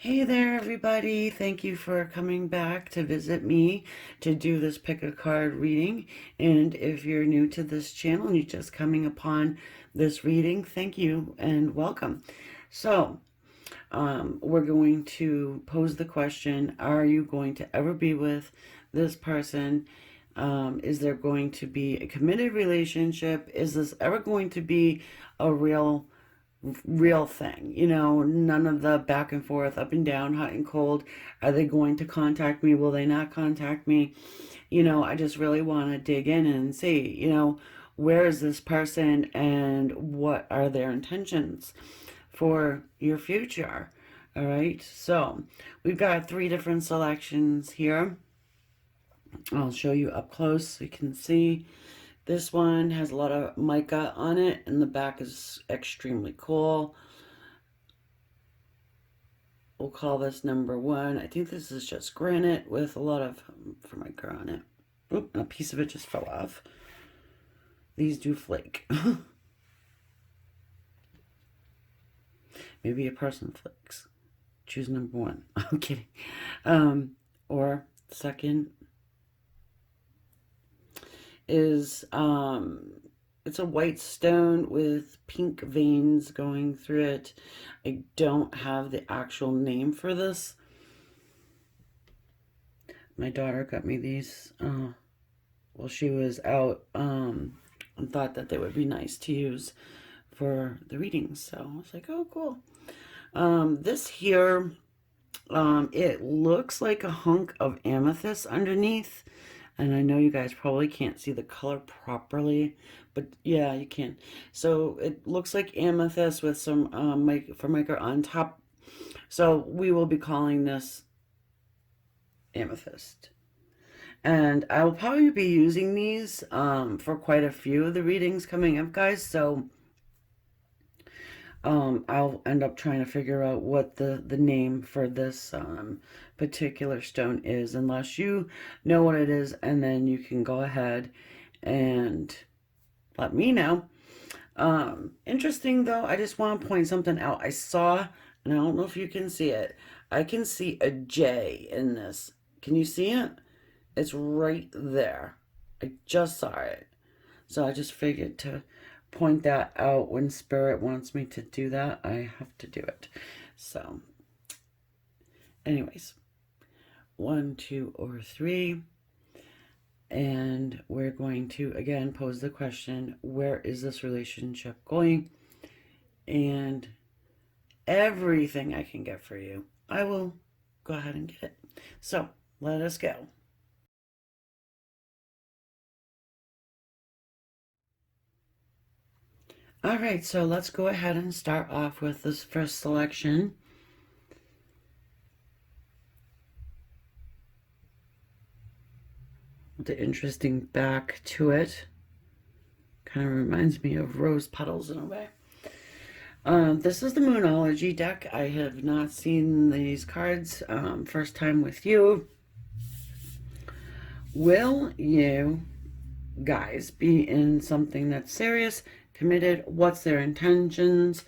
Hey there, everybody. Thank you for coming back to visit me to do this pick a card reading. And if you're new to this channel and you're just coming upon this reading, thank you and welcome. So, we're going to pose the question, are you going to ever be with this person? Is there going to be a committed relationship? Is this ever going to be a real thing? None of the back and forth, up and down, hot and cold. Are they going to contact me? Will they not contact me? I just really want to dig in and see, where is this person and what are their intentions for your future? All right, so we've got 3 different selections here. I'll show you up close so you can see. This one has a lot of mica on it, and the back is extremely cool. We'll call this number 1. I think this is just granite with a lot of formica on it. Oop, a piece of it just fell off. These do flake. Maybe a person flakes. Choose number 1. I'm kidding. Or second is it's a white stone with pink veins going through it. I don't have the actual name for this. My daughter got me these while she was out and thought that they would be nice to use for the readings. So I was like, oh, cool. This here, it looks like a hunk of amethyst underneath. And I know you guys probably can't see the color properly, but yeah, you can. So it looks like amethyst with some formica on top. So we will be calling this amethyst. And I will probably be using these for quite a few of the readings coming up, guys. So I'll end up trying to figure out what the name for this particular stone is, unless you know what it is, and then you can go ahead and let me know. Interesting though, I just want to point something out. I saw, and I don't know if you can see it, I can see a J in this. Can you see it? It's right there. I just saw it. So I just figured to point that out. When Spirit wants me to do that, I have to do it. So anyways, 1, 2, or 3. And we're going to again pose the question, where is this relationship going? And everything I can get for you, I will go ahead and get it. So let us go. All right, so let's go ahead and start off with this first selection. The interesting back to it. Kind of reminds me of rose petals in a way. This is the Moonology deck. I have not seen these cards. First time with you. Will you guys be in something that's serious, committed? What's their intentions,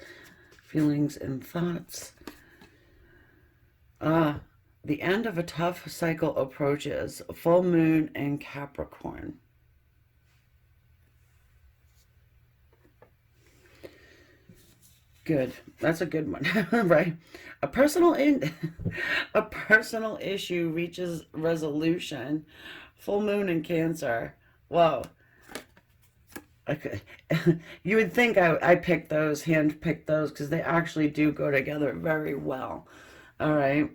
feelings, and thoughts? The end of a tough cycle approaches. Full moon and Capricorn. Good. That's a good one, right? A personal issue reaches resolution. Full moon in Cancer. Whoa. Okay. You would think I picked those, hand picked those, because they actually do go together very well. All right.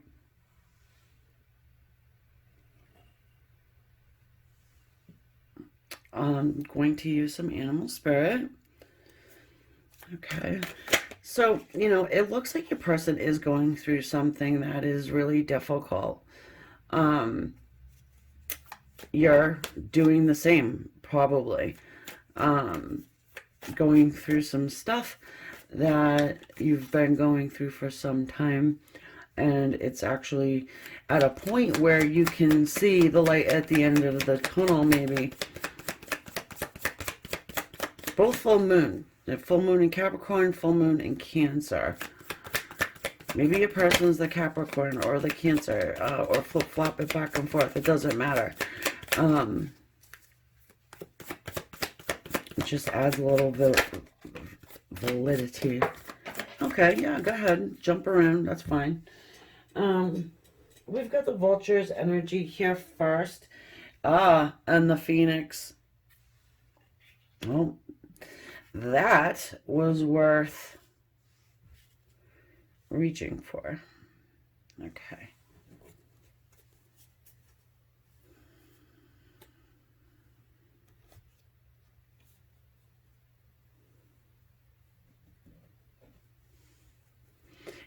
I'm going to use some animal spirit. Okay. So, it looks like your person is going through something that is really difficult. You're doing the same, probably. Going through some stuff that you've been going through for some time. And it's actually at a point where you can see the light at the end of the tunnel, maybe. Both full moon. Full moon in Capricorn, full moon in Cancer. Maybe your person's the Capricorn or the Cancer, or flip-flop it back and forth. It doesn't matter. It just adds a little bit validity. Okay, yeah, go ahead. Jump around. That's fine. We've got the Vulture's energy here first. And the Phoenix. Well, that was worth reaching for. Okay.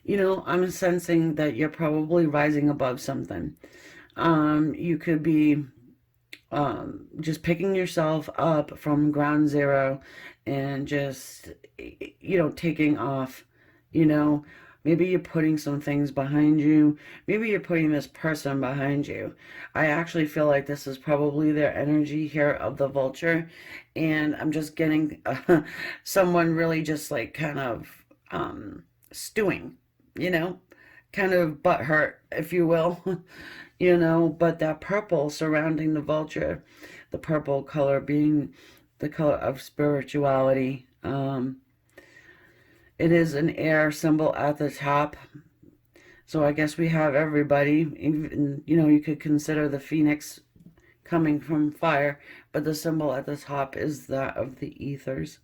You know, I'm sensing that you're probably rising above something. You could be just picking yourself up from ground zero and just, you know, taking off, you know. Maybe you're putting some things behind you. Maybe you're putting this person behind you. I actually feel like this is probably their energy here of the Vulture. And I'm just getting someone really just like kind of stewing, you know, kind of butthurt, if you will, you know. But that purple surrounding the Vulture, the purple color being the color of spirituality. It is an air symbol at the top. So I guess we have everybody. Even, you know, you could consider the Phoenix coming from fire, but the symbol at the top is that of the ethers.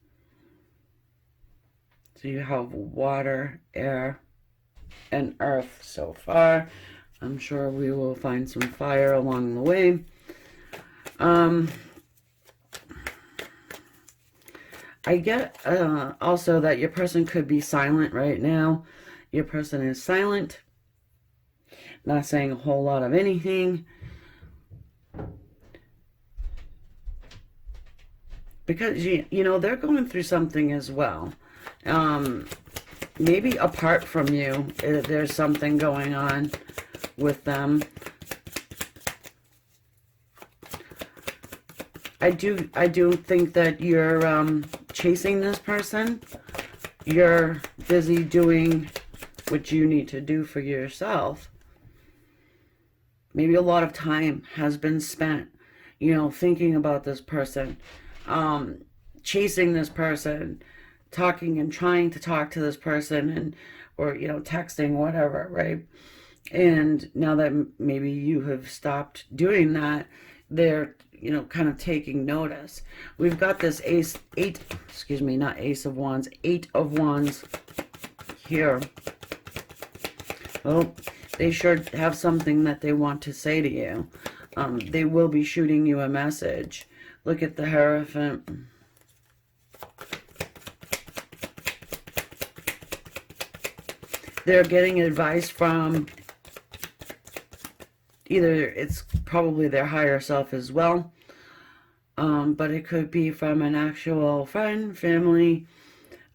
So you have water, air, and earth so far. I'm sure we will find some fire along the way. I get also that your person could be silent right now. Your person is silent, not saying a whole lot of anything. Because, you know, they're going through something as well. Maybe apart from you, there's something going on with them. I do think that you're chasing this person. You're busy doing what you need to do for yourself. Maybe a lot of time has been spent, you know, thinking about this person, chasing this person, talking and trying to talk to this person, and or, you know, texting, whatever, right? And now that maybe you have stopped doing that, they're, you know, kind of taking notice. We've got this eight of wands here. Well, they sure have something that they want to say to you. They will be shooting you a message. Look at the Hierophant. They're getting advice from either, it's probably their higher self as well, but it could be from an actual friend, family,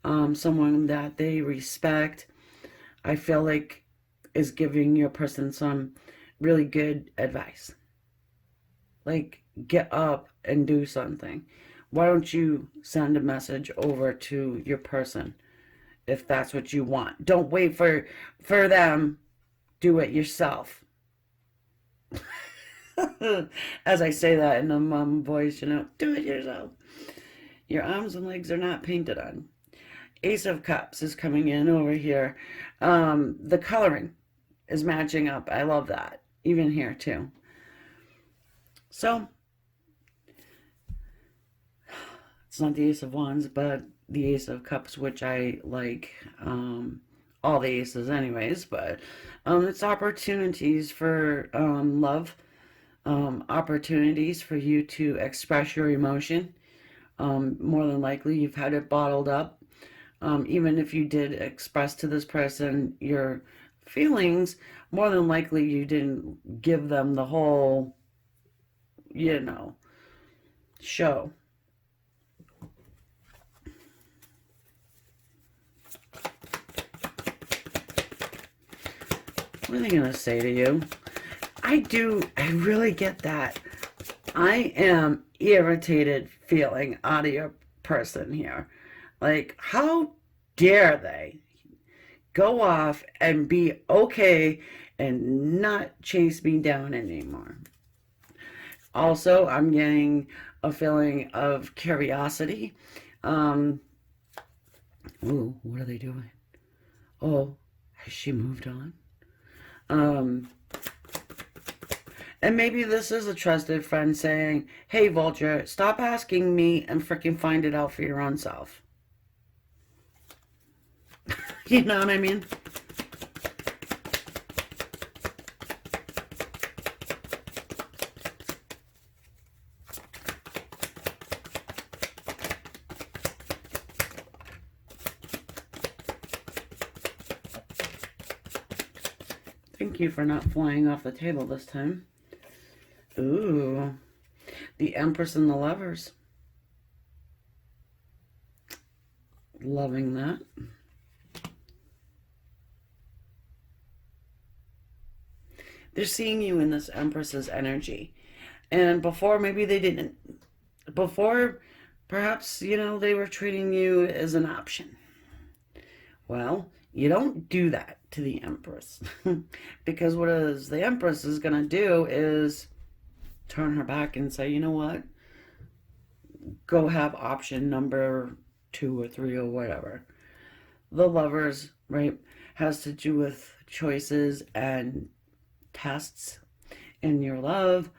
someone that they respect. I feel like is giving your person some really good advice. Like, get up and do something. Why don't you send a message over to your person if that's what you want? Don't wait for them. Do it yourself. As I say that in a mom voice, you know, do it yourself. Your arms and legs are not painted on. Ace of Cups is coming in over here. The coloring is matching up. I love that. Even here too. So, it's not the Ace of Wands, but the Ace of Cups, which I like. All the aces anyways, but it's opportunities for love. Opportunities for you to express your emotion. More than likely, you've had it bottled up. Even if you did express to this person your feelings, more than likely you didn't give them the whole, you know, show. What are they going to say to you? I really get that. I am irritated feeling out of your person here. Like, how dare they go off and be okay and not chase me down anymore. Also, I'm getting a feeling of curiosity. Ooh, what are they doing? Oh, has she moved on? And maybe this is a trusted friend saying, hey, Vulture, stop asking me and freaking find it out for your own self. You know what I mean? Thank you for not flying off the table this time. Ooh, the Empress and the Lovers. Loving that. They're seeing you in this Empress's energy. And before, maybe they didn't. Before, perhaps, you know, they were treating you as an option. Well, you don't do that to the Empress. Because what is the Empress is going to do is turn her back and say, you know what? Go have option number 2 or 3 or whatever. The Lovers, right, has to do with choices and tests in your love.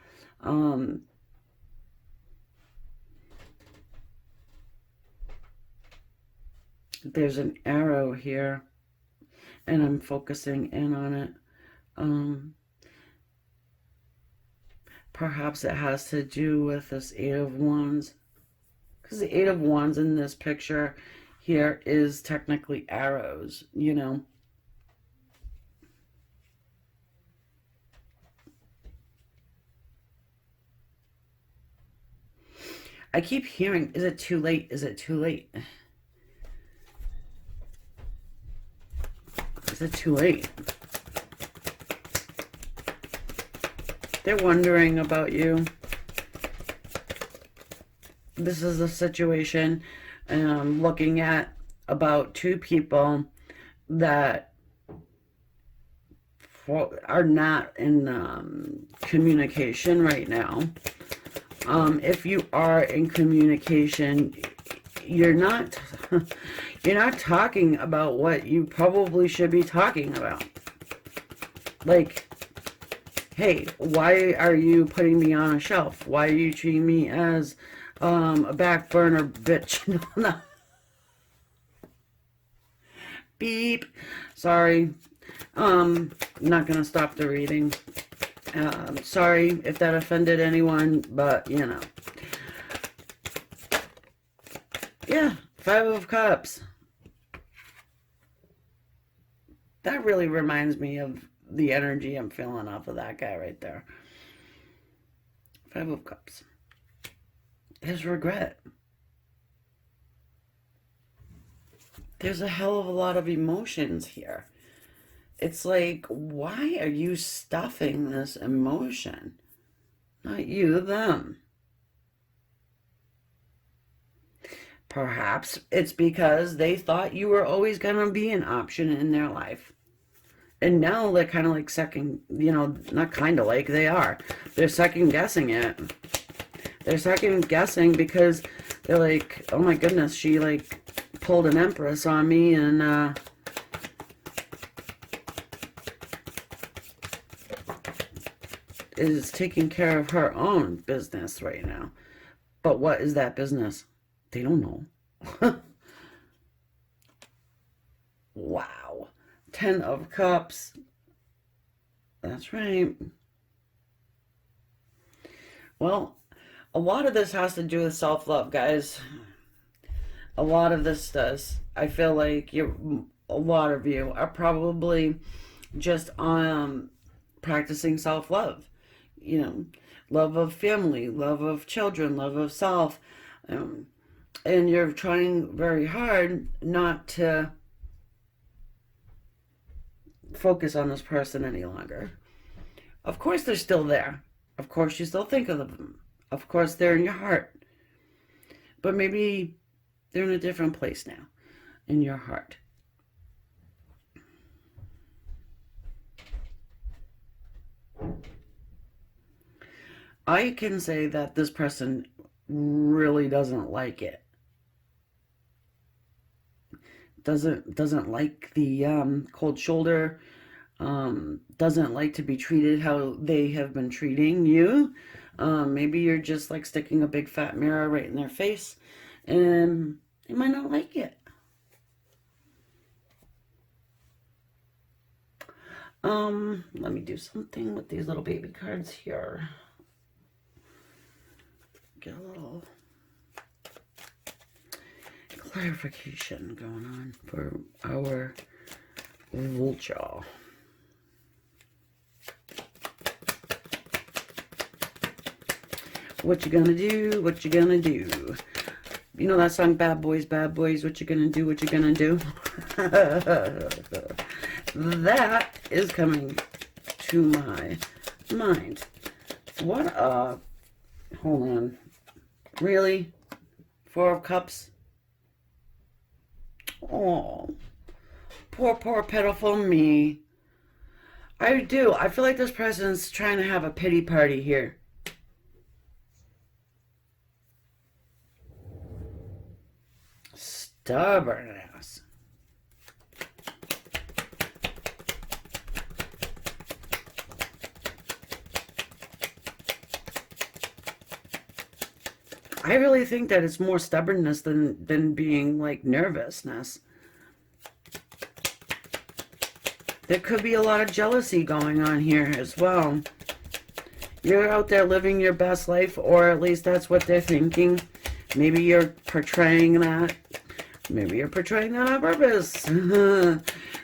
There's an arrow here, and I'm focusing in on it. Perhaps it has to do with this Eight of Wands, because the Eight of Wands in this picture here is technically arrows, you know. I keep hearing, is it too late? Is it too late? Is it too late? They're wondering about you. This is a situation looking at about 2 people that are not in communication right now. If you are in communication, you're not talking about what you probably should be talking about. Like, hey, why are you putting me on a shelf? Why are you treating me as a back burner bitch? No. Beep. Sorry. Not gonna stop the reading. Sorry if that offended anyone, but you know. Yeah, 5 of Cups. That really reminds me of the energy I'm feeling off of that guy right there. 5 of Cups. His regret. There's a hell of a lot of emotions here. It's like, why are you stuffing this emotion? Not you, them. Perhaps it's because they thought you were always going to be an option in their life. And now they're kind of like second, you know, not kind of like, they are. They're second guessing it. They're second guessing because they're like, oh my goodness, she like pulled an Empress on me and is taking care of her own business right now. But what is that business? They don't know. Wow. 10 of Cups. That's right. Well, a lot of this has to do with self-love, guys. A lot of this does. I feel like a lot of you are probably just practicing self-love. You know, love of family, love of children, love of self. And you're trying very hard not to focus on this person any longer. Of course they're still there. Of course you still think of them. Of course they're in your heart. But maybe they're in a different place now in your heart. I can say that this person really doesn't like it. Doesn't like the cold shoulder. Doesn't like to be treated how they have been treating you. Maybe you're just like sticking a big fat mirror right in their face, and they might not like it. Let me do something with these little baby cards here. Get a little clarification going on for our vulture. What you gonna do? What you gonna do? You know that song, Bad Boys, Bad Boys, what you gonna do? What you gonna do? That is coming to my mind. What hold on. Really? Four of Cups? Oh, poor pitiful me. I do. I feel like this person's trying to have a pity party here. Stubborn ass. I really think that it's more stubbornness than being like nervousness. There could be a lot of jealousy going on here as well. You're out there living your best life, or at least that's what they're thinking. Maybe you're portraying that. Maybe you're portraying that on purpose.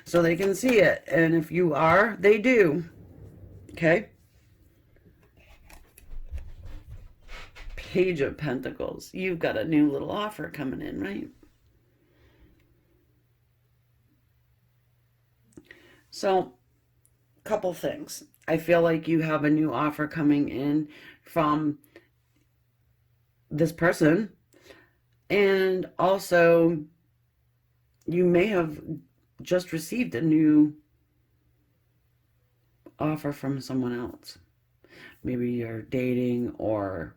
So they can see it. And if you are, they do. Okay? Page of Pentacles. You've got a new little offer coming in, right? So, couple things. I feel like you have a new offer coming in from this person. And also, you may have just received a new offer from someone else. Maybe you're dating or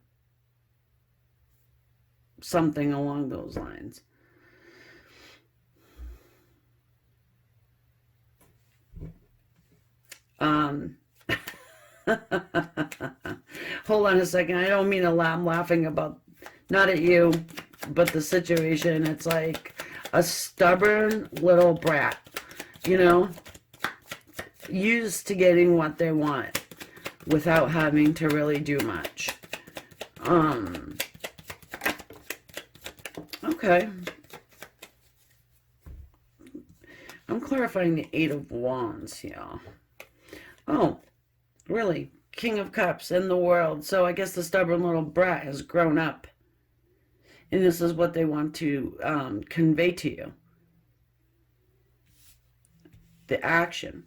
something along those lines. Hold on a second. I don't mean to laugh. I'm laughing about, not at you, but the situation. It's like a stubborn little brat, you know, used to getting what they want without having to really do much. Okay. I'm clarifying the Eight of Wands here. Oh, really? King of Cups in the world. So I guess the stubborn little brat has grown up. And this is what they want to convey to you. The action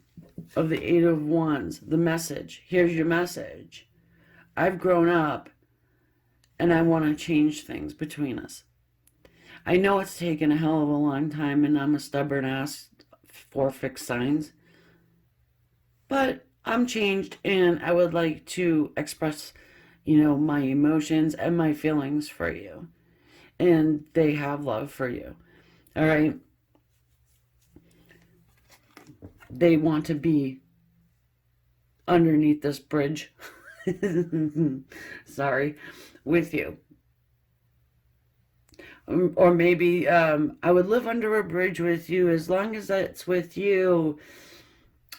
of the Eight of Wands. The message. Here's your message. I've grown up and I want to change things between us. I know it's taken a hell of a long time and I'm a stubborn ass for fixed signs. But I'm changed and I would like to express, my emotions and my feelings for you. And they have love for you. All right? They want to be underneath this bridge. Sorry, with you. Or maybe I would live under a bridge with you. As long as it's with you,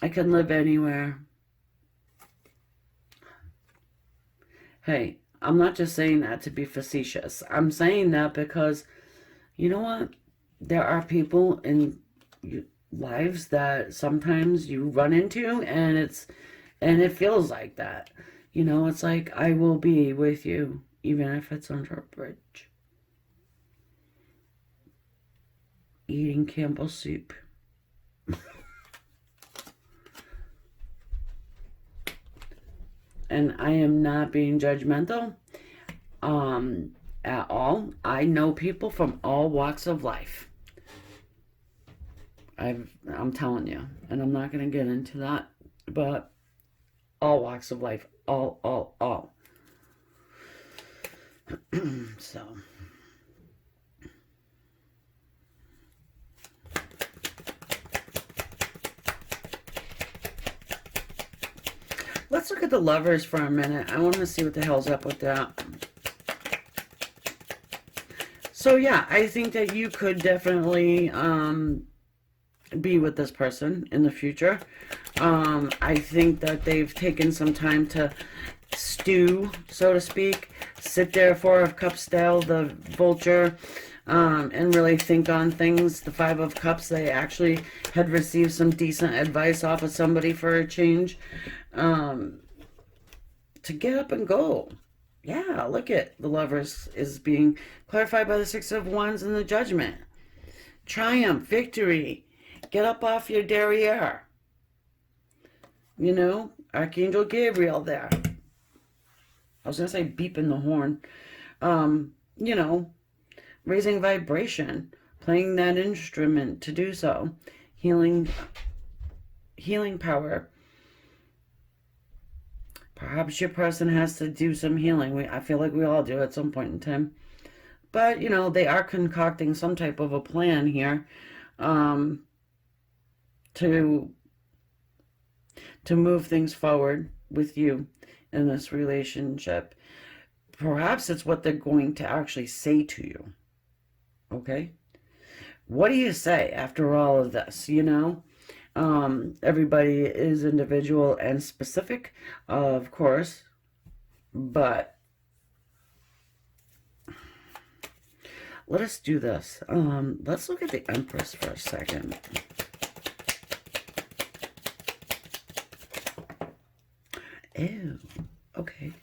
I can live anywhere. Hey, I'm not just saying that to be facetious. I'm saying that because, you know what? There are people in lives that sometimes you run into and it feels like that. It's like, I will be with you, even if it's under a bridge. Eating Campbell soup. And I am not being judgmental at all. I know people from all walks of life. I'm telling you, and I'm not going to get into that, but all walks of life, all. So, let's look at the Lovers for a minute. I want to see what the hell's up with that. So yeah, I think that you could definitely be with this person in the future. I think that they've taken some time to stew, so to speak, sit there, Four of Cups style, the vulture, and really think on things. The Five of Cups, they actually had received some decent advice off of somebody for a change, to get up and go. Yeah, look at the Lovers is being clarified by the Six of Wands and the Judgment. Triumph, victory, get up off your derriere. You know, Archangel Gabriel there. I was going to say beeping the horn. You know, raising vibration, playing that instrument to do so. Healing power. Perhaps your person has to do some healing. I feel like we all do at some point in time. But, you know, they are concocting some type of a plan here, to move things forward with you in this relationship. Perhaps it's what they're going to actually say to you. Okay? What do you say after all of this, you know? Everybody is individual and specific, of course, but let us do this. Let's look at the Empress for a second. Ew, okay.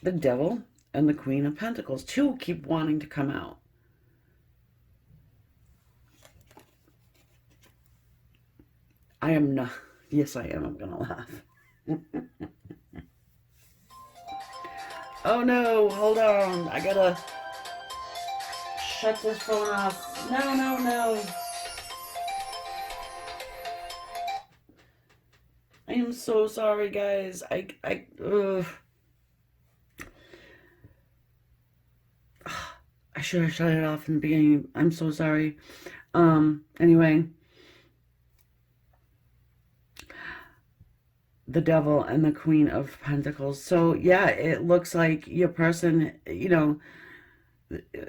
The Devil and the Queen of Pentacles. Two keep wanting to come out. I am not. Yes, I am. I'm going to laugh. Oh no, hold on. I gotta shut this phone off. No, no, no. I am so sorry, guys. Ugh. I should have shut it off in the beginning. I'm so sorry. Anyway. The Devil and the Queen of Pentacles. So, yeah, it looks like your person, you know,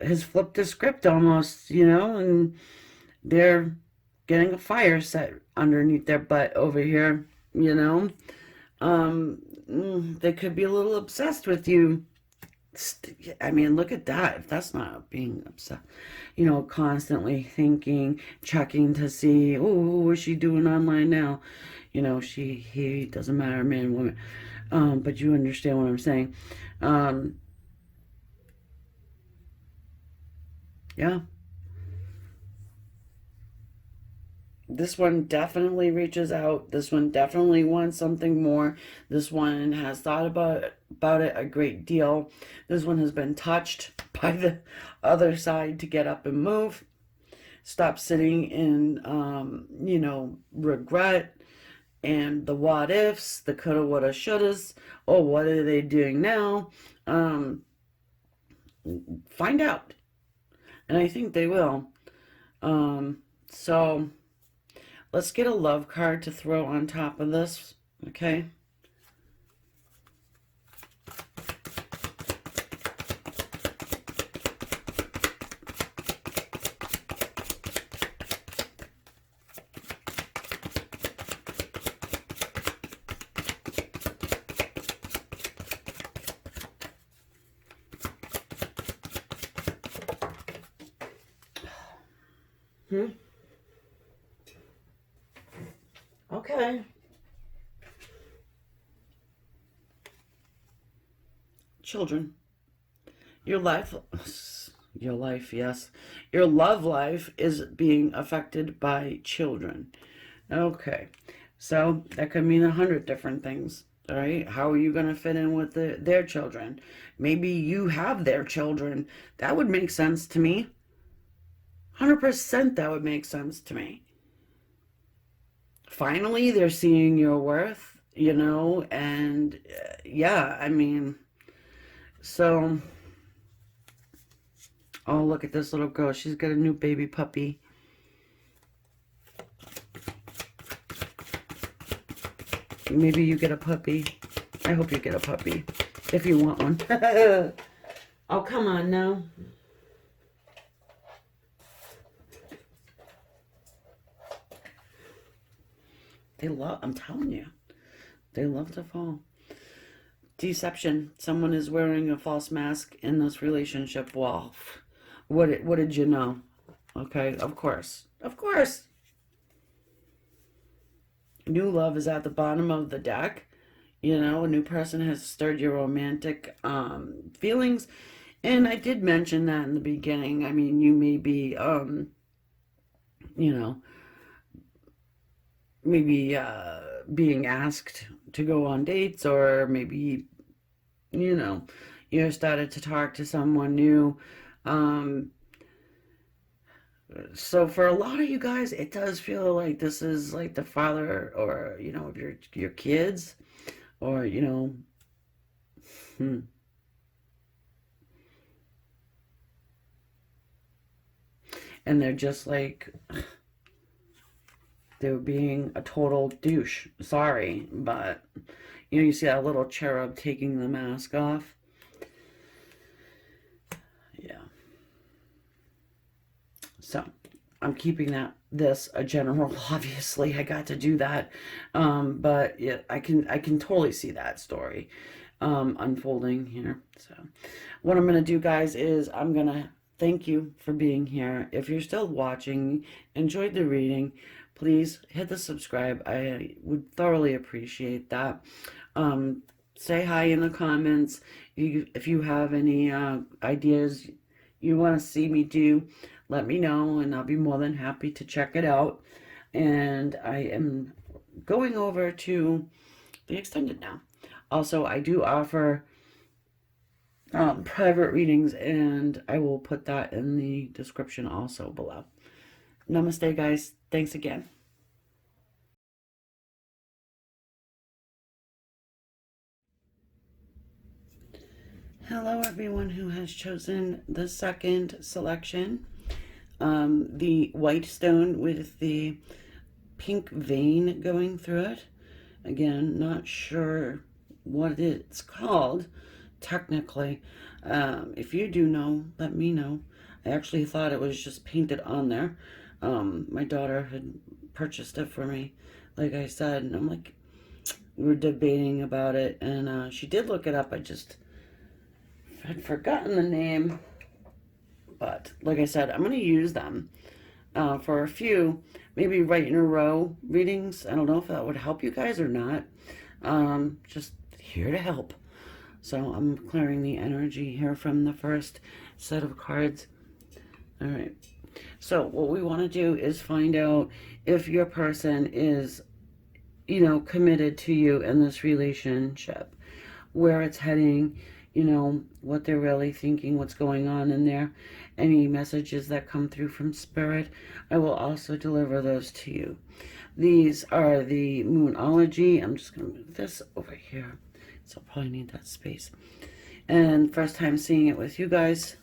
has flipped the script almost, you know, and they're getting a fire set underneath their butt over here, you know. They could be a little obsessed with you. I mean, look at that. If that's not being obsessed, you know, constantly thinking, checking to see, oh, what's she doing online now? You know, he, doesn't matter, man, woman. But you understand what I'm saying. Yeah. This one definitely reaches out. This one definitely wants something more. This one has thought about it a great deal. This one has been touched by the other side to get up and move. Stop sitting in, you know, regret and the what ifs, the coulda, woulda, shouldas. Oh, what are they doing now? Find out. And I think they will. So let's get a love card to throw on top of this, okay? Okay. Children. Your life, yes. Your love life is being affected by children. Okay. So that could mean 100 different things. All right. How are you going to fit in with their children? Maybe you have their children. That would make sense to me. 100% that would make sense to me. Finally, they're seeing your worth, you know, and yeah, I mean, So, oh, look at this little girl. She's got a new baby puppy. Maybe you get a puppy. I hope you get a puppy. If you want one. Oh, come on now. They love, I'm telling you, they love to fall. Deception. Someone is wearing a false mask in this relationship. Well, what did you know? Okay, of course. Of course. New love is at the bottom of the deck. You know, a new person has stirred your romantic feelings. And I did mention that in the beginning. I mean, you may be, you know, maybe being asked to go on dates, or maybe, you know, you started to talk to someone new. Um, so for a lot of you guys, it does feel like this is like the father, or, you know, of your kids, or, you know, hmm. And they're just like, they're being a total douche. Sorry, but, you know, you see that little cherub taking the mask off. Yeah. So I'm keeping this a general. Obviously, I got to do that, but yeah, I can totally see that story unfolding here. So what I'm gonna do, guys, is I'm gonna thank you for being here. If you're still watching, enjoyed the reading, please hit the subscribe. I would thoroughly appreciate that. Say hi in the comments. If you have any ideas you want to see me do, let me know, and I'll be more than happy to check it out. And I am going over to the extended now. Also, I do offer private readings, and I will put that in the description also below. Namaste, guys. Thanks again. Hello, everyone who has chosen the second selection. The white stone with the pink vein going through it. Again, not sure what it's called technically. If you do know, let me know. I actually thought it was just painted on there. My daughter had purchased it for me, like I said, and I'm like, we were debating about it, and she did look it up. I just had forgotten the name, but like I said, I'm going to use them for a few, maybe right in a row readings. I don't know if that would help you guys or not. Just here to help. So I'm clearing the energy here from the first set of cards. All right. So what we want to do is find out if your person is, you know, committed to you in this relationship, where it's heading, you know, what they're really thinking, what's going on in there, any messages that come through from Spirit. I will also deliver those to you. These are the Moonology. I'm just going to move this over here, so I'll probably need that space. And first time seeing it with you guys.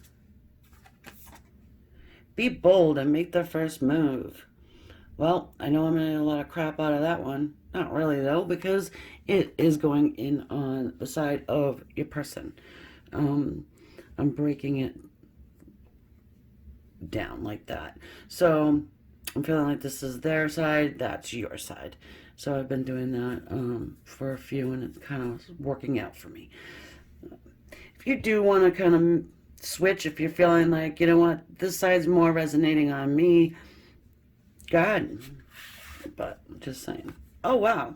Be bold and make the first move. Well, I know I'm getting a lot of crap out of that one. Not really, though, because it is going in on the side of your person. I'm breaking it down like that. So I'm feeling like this is their side, that's your side. So I've been doing that for a few, and it's kind of working out for me. If you do want to kind of switch, if you're feeling like, you know what, this side's more resonating on me, God, but just saying. Oh, wow.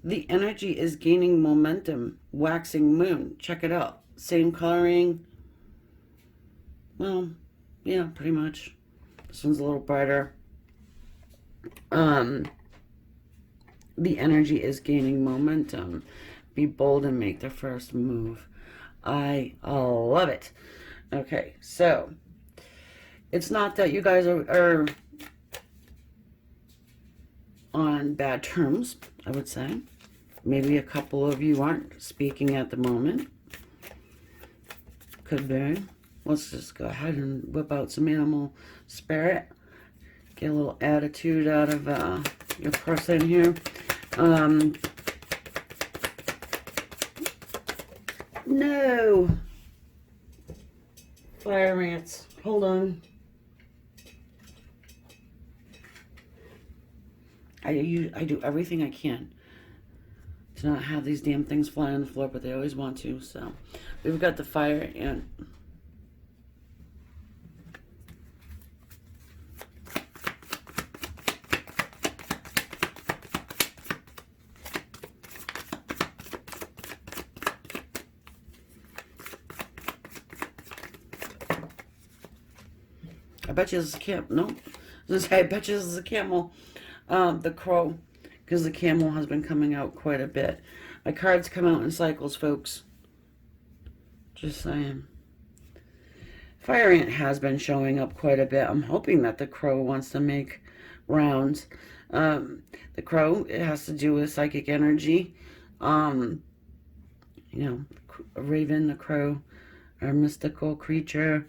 The energy is gaining momentum. Waxing moon. Check it out. Same coloring. Well, yeah, pretty much. This one's a little brighter. The energy is gaining momentum. Be bold and make the first move. I love it. Okay, so it's not that you guys are on bad terms, I would say. Maybe a couple of you aren't speaking at the moment. Could be. Let's just go ahead and whip out some animal spirit. Get a little attitude out of your person here. No. Fire ants. Hold on. I do everything I can to not have these damn things fly on the floor, but they always want to. So we've got the fire ant. I bet you this is a camel. Nope. I bet you this is a camel. The crow, because the camel has been coming out quite a bit. My cards come out in cycles, folks. Just saying. Fire ant has been showing up quite a bit. I'm hoping that the crow wants to make rounds. The crow, it has to do with psychic energy. You know, a raven, the crow, are a mystical creature.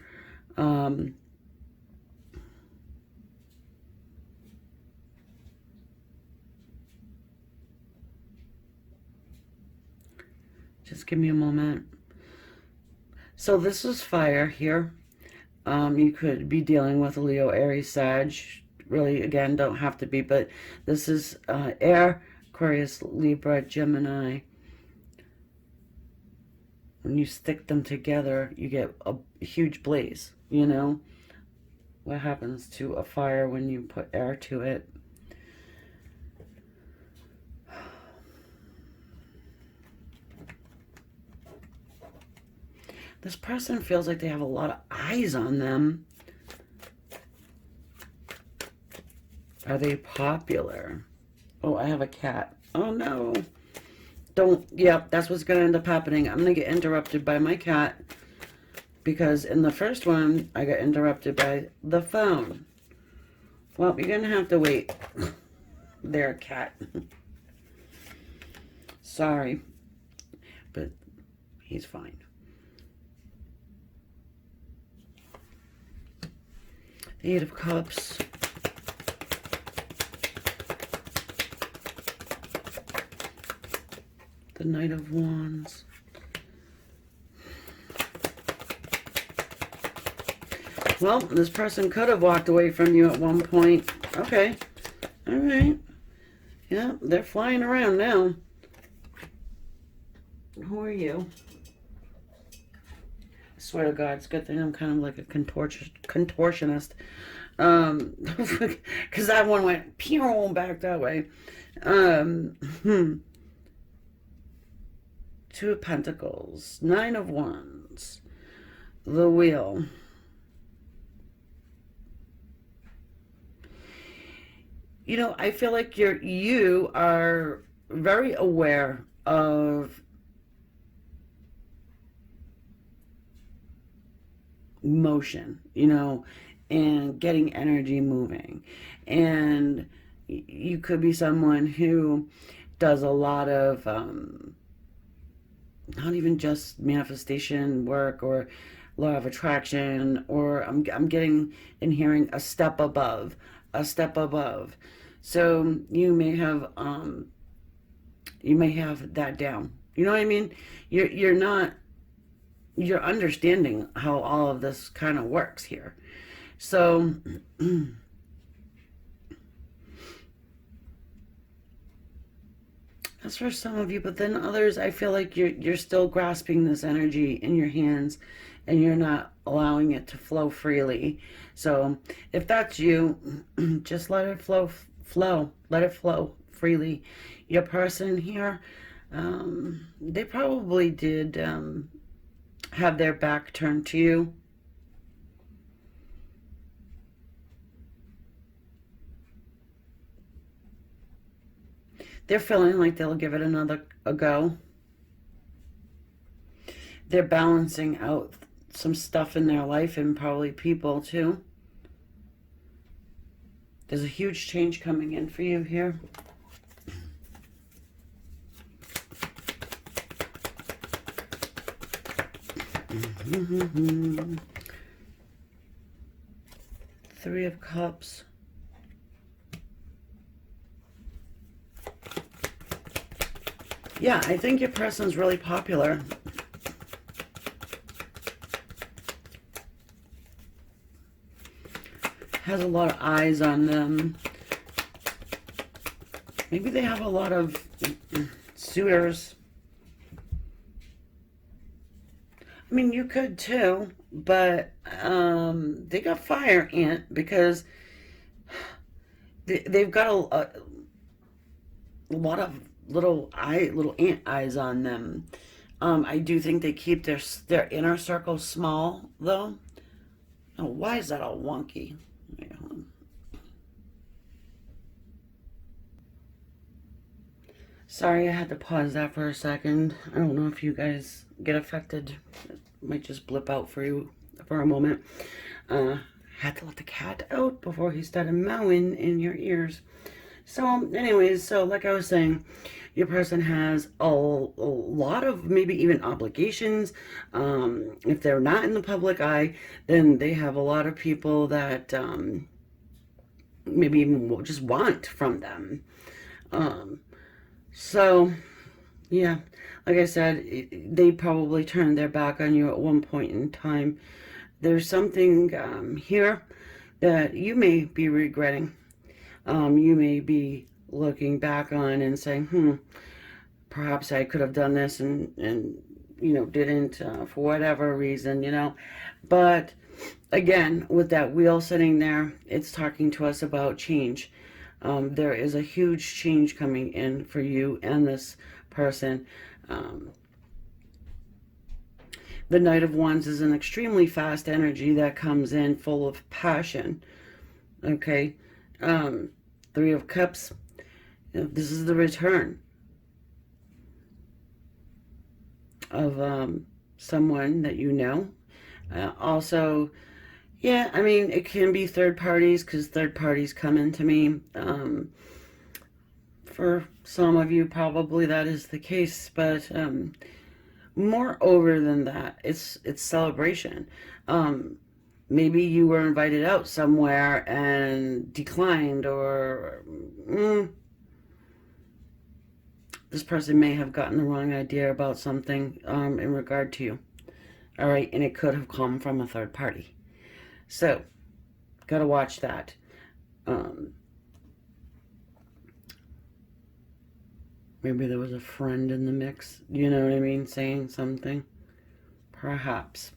Just give me a moment. So this is fire here. You could be dealing with a Leo, Aries, Sag. Really, again, don't have to be, but this is air, Aquarius, Libra, Gemini. When you stick them together, you get a huge blaze, you know? What happens to a fire when you put air to it? This person feels like they have a lot of eyes on them. Are they popular? Oh, I have a cat. Oh, no. Don't. Yep, that's what's going to end up happening. I'm going to get interrupted by my cat. Because in the first one, I got interrupted by the phone. Well, you're going to have to wait. There, cat. Sorry. But he's fine. The Eight of Cups. The Knight of Wands. Well, this person could have walked away from you at one point. Okay. All right. Yeah, they're flying around now. Who are you? I swear to God, it's a good thing I'm kind of like a contortionist. Because that one went pew back that way. Two of Pentacles. Nine of Wands. The Wheel. You know, I feel like you are very aware of motion, you know, and getting energy moving. And you could be someone who does a lot of not even just manifestation work or law of attraction, or I'm getting and hearing a step above. So you may have that down. You know what I mean? You're understanding how all of this kind of works here. So that's for some of you, but then others, I feel like you're still grasping this energy in your hands and you're not allowing it to flow freely. So if that's you, just let it flow. Let it flow freely. Your person here, they probably did have their back turned to you. They're feeling like they'll give it a go. They're balancing out some stuff in their life and probably people too. There's a huge change coming in for you here. Three of Cups. Yeah, I think your person's really popular. Has a lot of eyes on them. Maybe they have a lot of suitors. I mean, you could too, but they got fire, Ant, because they've got a lot of little ant eyes on them. I do think they keep their inner circle small, though. Oh, why is that all wonky? Sorry, I had to pause that for a second. I don't know if you guys get affected. It might just blip out for you for a moment. Had to let the cat out before he started mowing in your ears. So, anyways, so like I was saying, your person has a lot of maybe even obligations. If they're not in the public eye, then they have a lot of people that maybe even just want from them. So, yeah, like I said, they probably turned their back on you at one point in time. There's something here that you may be regretting. You may be looking back on and saying, perhaps I could have done this and didn't for whatever reason, But again, with that wheel sitting there, it's talking to us about change. There is a huge change coming in for you and this person. The Knight of Wands is an extremely fast energy that comes in full of passion. Okay. Three of Cups. This is the return of someone that you know. Also, yeah, I mean, it can be third parties because third parties come into me. For some of you, probably that is the case, but moreover than that, it's celebration. Maybe you were invited out somewhere and declined, or this person may have gotten the wrong idea about something in regard to you. All right, and it could have come from a third party. So, gotta watch that. Maybe there was a friend in the mix, you know what I mean, saying something. Perhaps.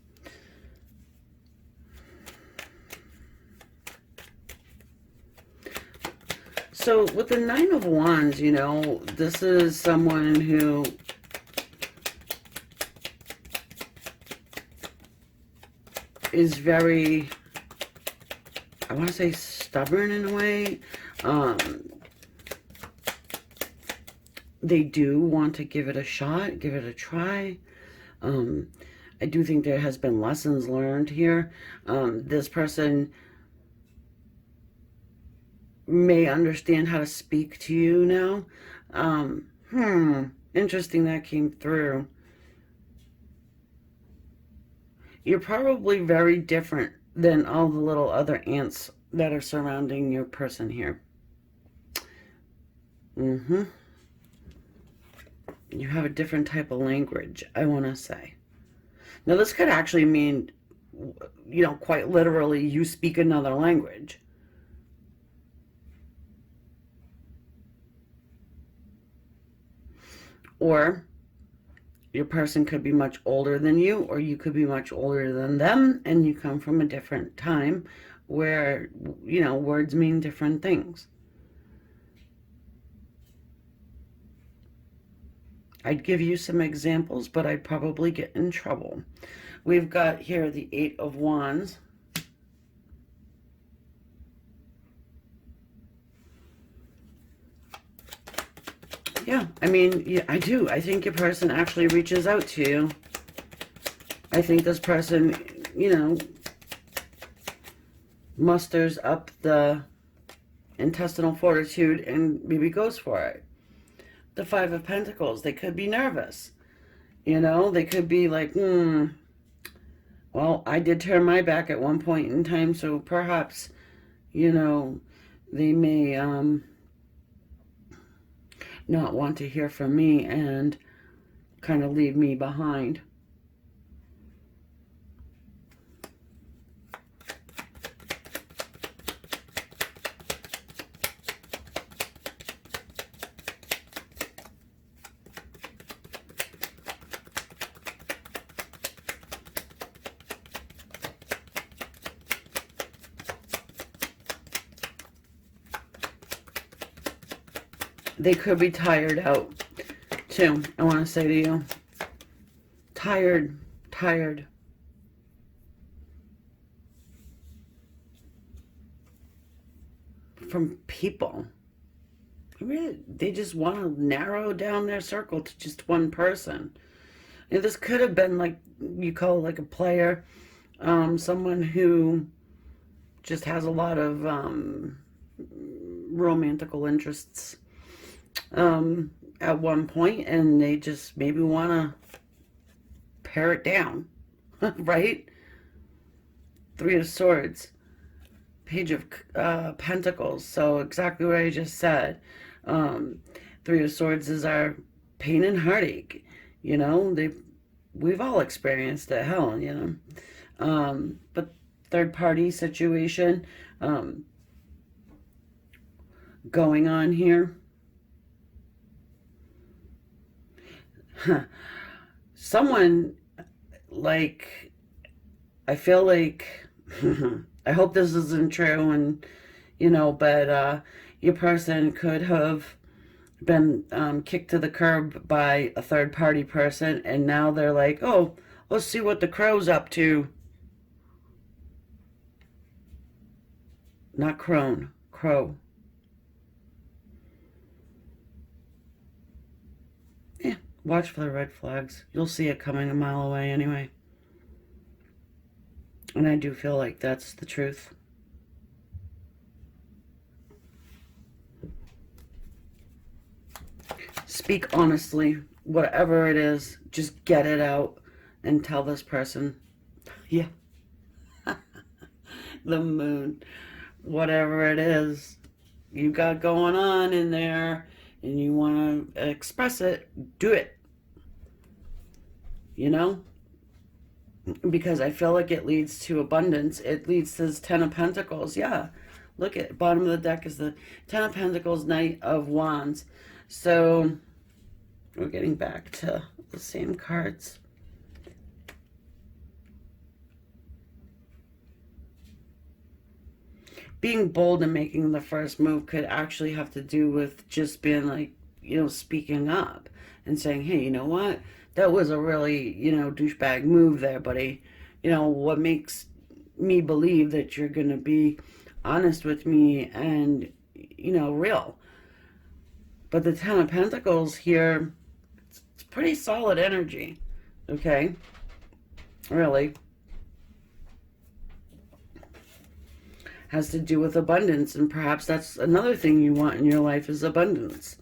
So, with the Nine of Wands, this is someone who is very, I want to say, stubborn in a way. They do want to give it a shot, give it a try. I do think there has been lessons learned here. This person may understand how to speak to you now. Interesting that came through. You're probably very different than all the little other ants that are surrounding your person here. You have a different type of language, I want to say. Now, this could actually mean, quite literally, you speak another language. Or your person could be much older than you, or you could be much older than them, and you come from a different time where, words mean different things. I'd give you some examples, but I'd probably get in trouble. We've got here the Eight of Wands. Yeah, I mean, yeah, I do. I think your person actually reaches out to you. I think this person, musters up the intestinal fortitude and maybe goes for it. The Five of Pentacles, they could be nervous. They could be like, Well, I did turn my back at one point in time, so perhaps, you know, they may not want to hear from me and kind of leave me behind. They could be tired out, too. I want to say to you, tired, tired. From people. Really, they just want to narrow down their circle to just one person. And this could have been like, you call it like a player, someone who just has a lot of romantical interests at one point, and they just maybe want to pare it down, right? Three of Swords, Page of Pentacles. So exactly what I just said. Three of Swords is our pain and heartache. You know, we've all experienced it, hell, you know. But third party situation going on here. Someone, like, I feel like, I hope this isn't true, and, you know, but your person could have been kicked to the curb by a third party person, and now they're like, oh, let's see what the crow's up to. Not crone, crow. Yeah, watch for the red flags. You'll see it coming a mile away anyway. And I do feel like that's the truth. Speak honestly. Whatever it is, just get it out and tell this person. Yeah. The moon. Whatever it is you got going on in there and you want to express it, do it. You know? Because I feel like it leads to abundance. It leads to this Ten of Pentacles. Yeah. Look at bottom of the deck is the Ten of Pentacles, Knight of Wands. So we're getting back to the same cards. Being bold and making the first move could actually have to do with just being like, you know, speaking up and saying, hey, you know what? That was a really, you know, douchebag move there, buddy. You know, what makes me believe that you're going to be honest with me and, you know, real. But the Ten of Pentacles here, it's pretty solid energy, okay? Really. Has to do with abundance, and perhaps that's another thing you want in your life is abundance.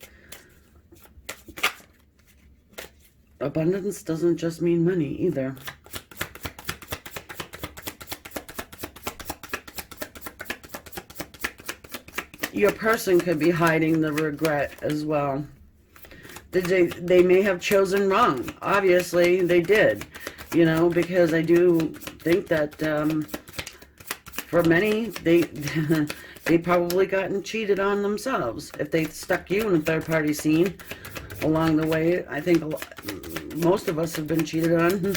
Abundance doesn't just mean money either. Your person could be hiding the regret as well. They may have chosen wrong. Obviously, they did. You know, because I do think that for many, they probably gotten cheated on themselves. If they stuck you in a third-party scene along the way, I think most of us have been cheated on.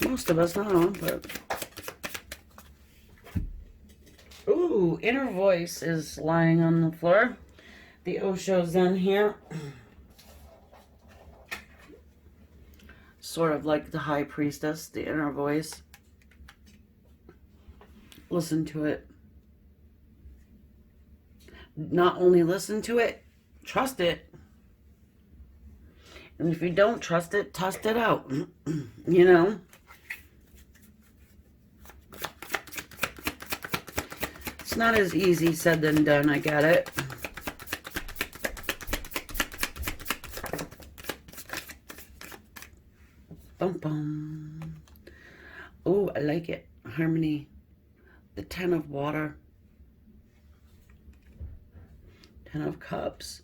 Most of us, not all, but... Ooh, inner voice is lying on the floor. The Osho Zen here. Sort of like the High Priestess, the inner voice. Listen to it. Not only listen to it, trust it. And if you don't trust it, test it out. You know? It's not as easy said than done, I get it. Bum bum. Oh, like it. Harmony. The Ten of Water. Ten of Cups.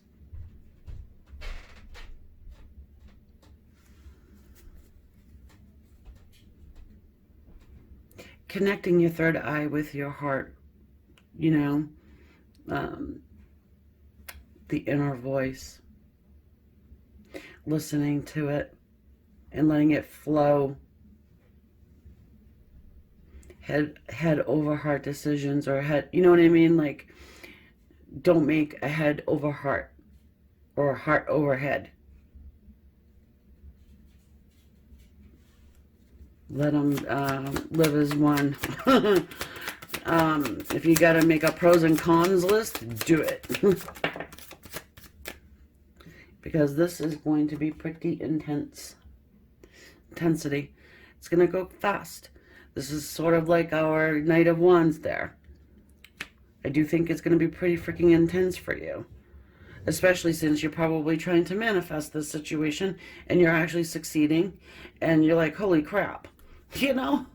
Connecting your third eye with your heart, you know, the inner voice, listening to it and letting it flow. Head over heart decisions, or head, you know what I mean? Like, don't make a head over heart or a heart over head. Let them live as one. If you got to make a pros and cons list, do it. Because this is going to be pretty intense. Intensity. It's going to go fast. This is sort of like our Knight of Wands there. I do think it's going to be pretty freaking intense for you. Especially since you're probably trying to manifest this situation and you're actually succeeding. And you're like, holy crap. You know?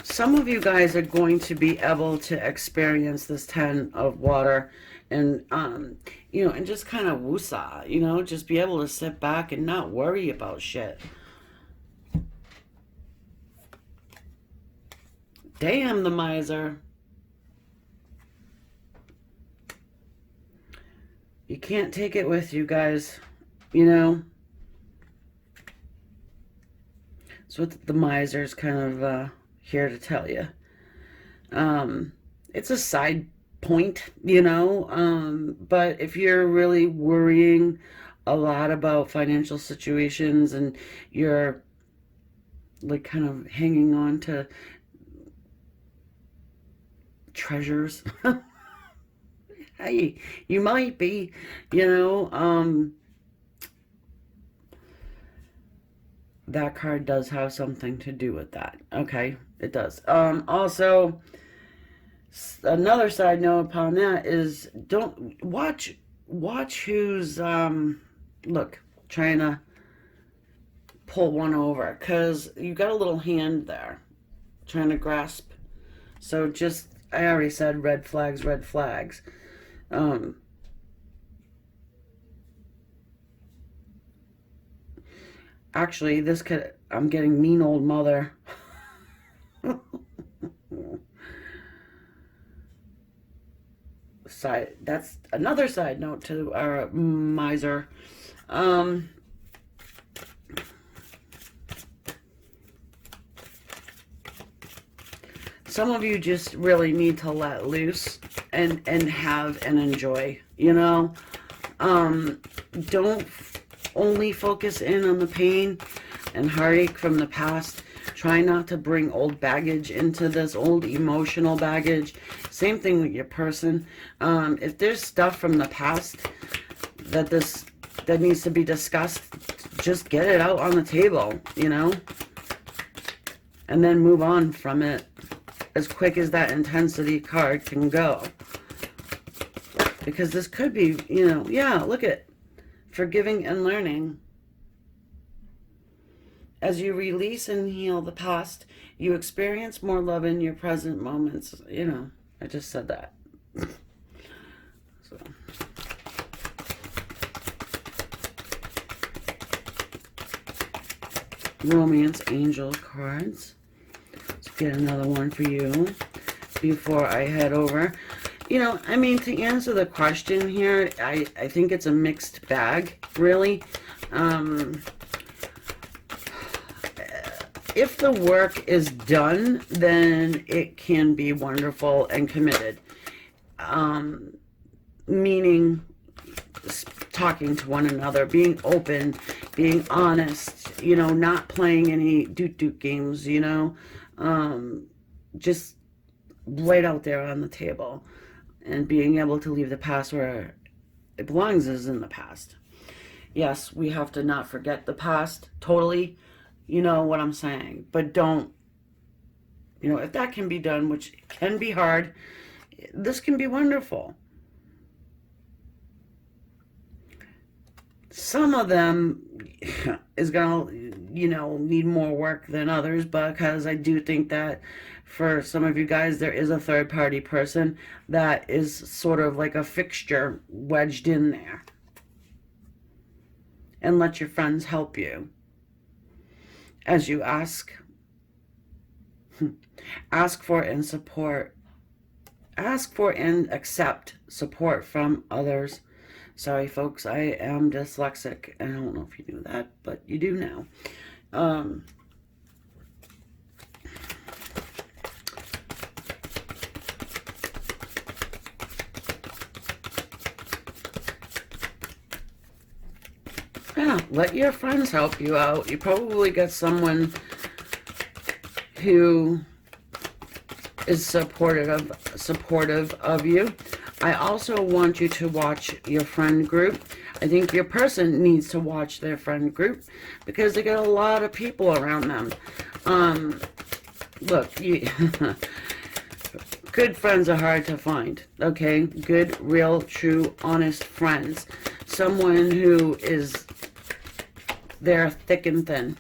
Some of you guys are going to be able to experience this Ten of Water and, you know, and just kind of woosah, you know, just be able to sit back and not worry about shit. Damn, the Miser. You can't take it with you, guys, you know. That's what the Miser's kind of here to tell you. It's a side point, you know, but if you're really worrying a lot about financial situations and you're like kind of hanging on to treasures, hey, you might be, you know, that card does have something to do with that. Okay, it does. Also, another side note upon that is don't watch who's look, trying to pull one over, because you got a little hand there trying to grasp. So just, I already said red flags, red flags. Actually, this could, I'm getting mean old mother. That's another side note to our Miser. Some of you just really need to let loose and have and enjoy, you know. Don't only focus in on the pain and heartache from the past. Try not to bring old baggage into this, old emotional baggage. Same thing with your person. If there's stuff from the past that needs to be discussed, just get it out on the table, you know, and then move on from it as quick as that intensity card can go. Because this could be, you know, yeah, look at forgiving and learning. As you release and heal the past, you experience more love in your present moments. You know, I just said that. So. Romance angel cards. Let's get another one for you before I head over. You know, I mean, to answer the question here, I think it's a mixed bag, really. If the work is done, then it can be wonderful and committed. Meaning talking to one another, being open, being honest, you know, not playing any doot-doot games, you know. Just right out there on the table. And being able to leave the past where it belongs is in the past. Yes, we have to not forget the past, totally. You know what I'm saying. But don't, you know, if that can be done, which can be hard, this can be wonderful. Some of them is gonna, need more work than others, because I do think that for some of you guys, there is a third party person that is sort of like a fixture wedged in there. And let your friends help you as you ask for and support. Ask for and accept support from others. Sorry, folks, I am dyslexic, and I don't know if you knew that, but you do now. Yeah, let your friends help you out. You probably got someone who is supportive of you. I also want you to watch your friend group. I think your person needs to watch their friend group because they got a lot of people around them. Look, good friends are hard to find, okay? Good, real, true, honest friends. Someone who is there thick and thin,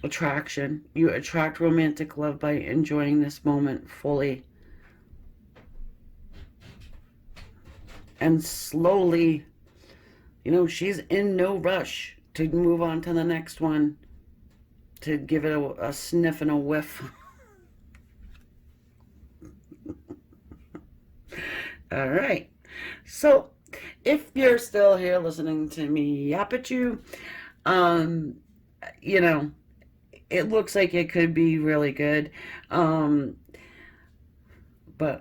Attraction. You attract romantic love by enjoying this moment fully. And slowly, she's in no rush to move on to the next one, to give it a sniff and a whiff. All right. So, if you're still here listening to me yap at you, it looks like it could be really good. But,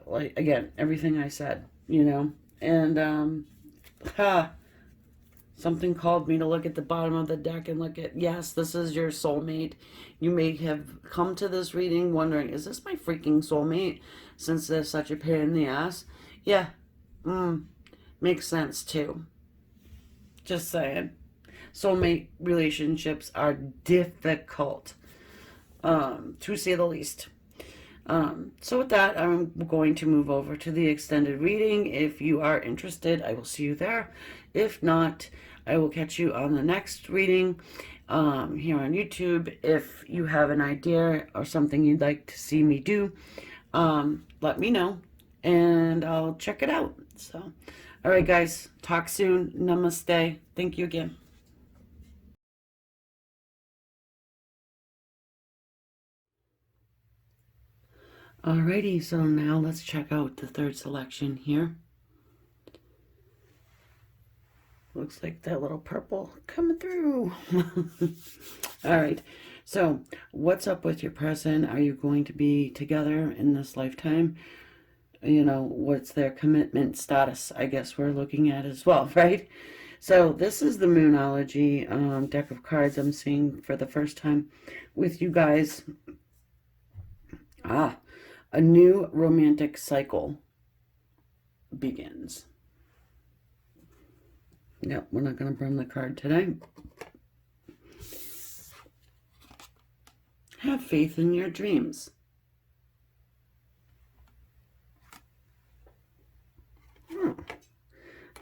like, again, everything I said, and, something called me to look at the bottom of the deck and look at, yes, this is your soulmate. You may have come to this reading wondering, is this my freaking soulmate? Since they're such a pain in the ass. Yeah, makes sense too. Just saying. Soulmate relationships are difficult, to say the least. So with that, I'm going to move over to the extended reading. If you are interested, I will see you there. If not, I will catch you on the next reading here on YouTube. If you have an idea or something you'd like to see me do, let me know and I'll check it out. So, all right, guys, talk soon. Namaste. Thank you again. Alrighty, so now let's check out the third selection here. Looks like that little purple coming through. Alright, so what's up with your person? Are you going to be together in this lifetime? What's their commitment status? I guess we're looking at as well, right? So this is the Moonology deck of cards I'm seeing for the first time with you guys. A new romantic cycle begins. Yep, we're not going to burn the card today. Have faith in your dreams.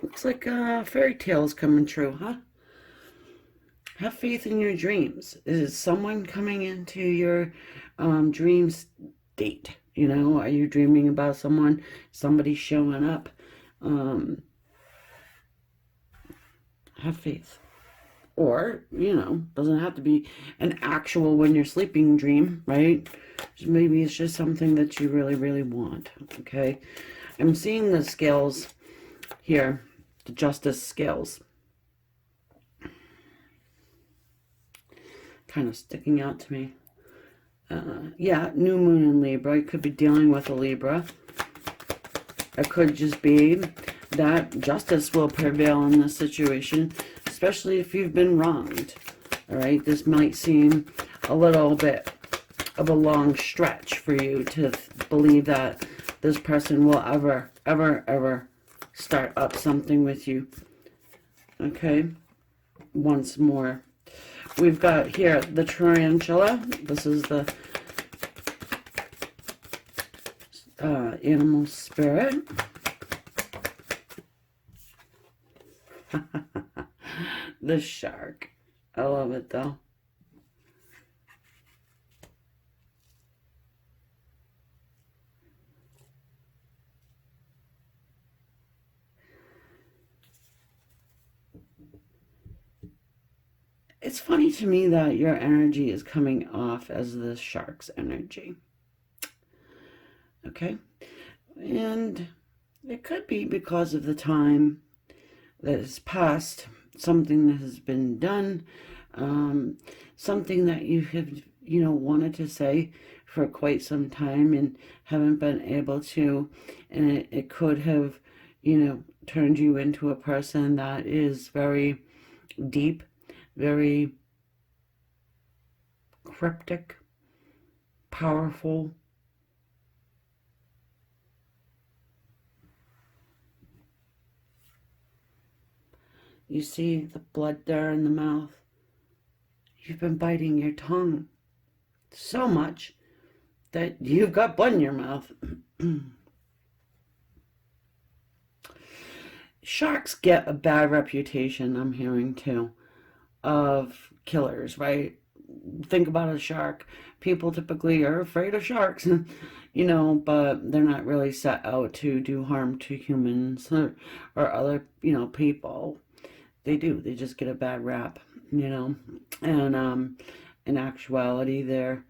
Looks like fairy tales coming true, huh? Have faith in your dreams. Is someone coming into your dream state? Are you dreaming about someone? Somebody showing up? Have faith. Or, doesn't have to be an actual when you're sleeping dream, right? Maybe it's just something that you really, really want, okay? I'm seeing the scales here, the justice scales, kind of sticking out to me. Yeah, new moon in Libra. You could be dealing with a Libra. It could just be that justice will prevail in this situation, especially if you've been wronged. All right, this might seem a little bit of a long stretch for you to believe that this person will ever, ever, ever start up something with you. Okay, once more. We've got here the tarantula. This is the animal spirit. The shark. I love it though. It's funny to me that your energy is coming off as the shark's energy. Okay? And it could be because of the time that has passed, something that has been done, something that you have, wanted to say for quite some time and haven't been able to. And it could have, turned you into a person that is very deep, very cryptic, powerful. You see the blood there in the mouth. You've been biting your tongue so much that you've got blood in your mouth. Sharks get a bad reputation, I'm hearing too, of killers, right? Think about a shark. People typically are afraid of sharks, but they're not really set out to do harm to humans or other, people. They do. They just get a bad rap, And in actuality, they're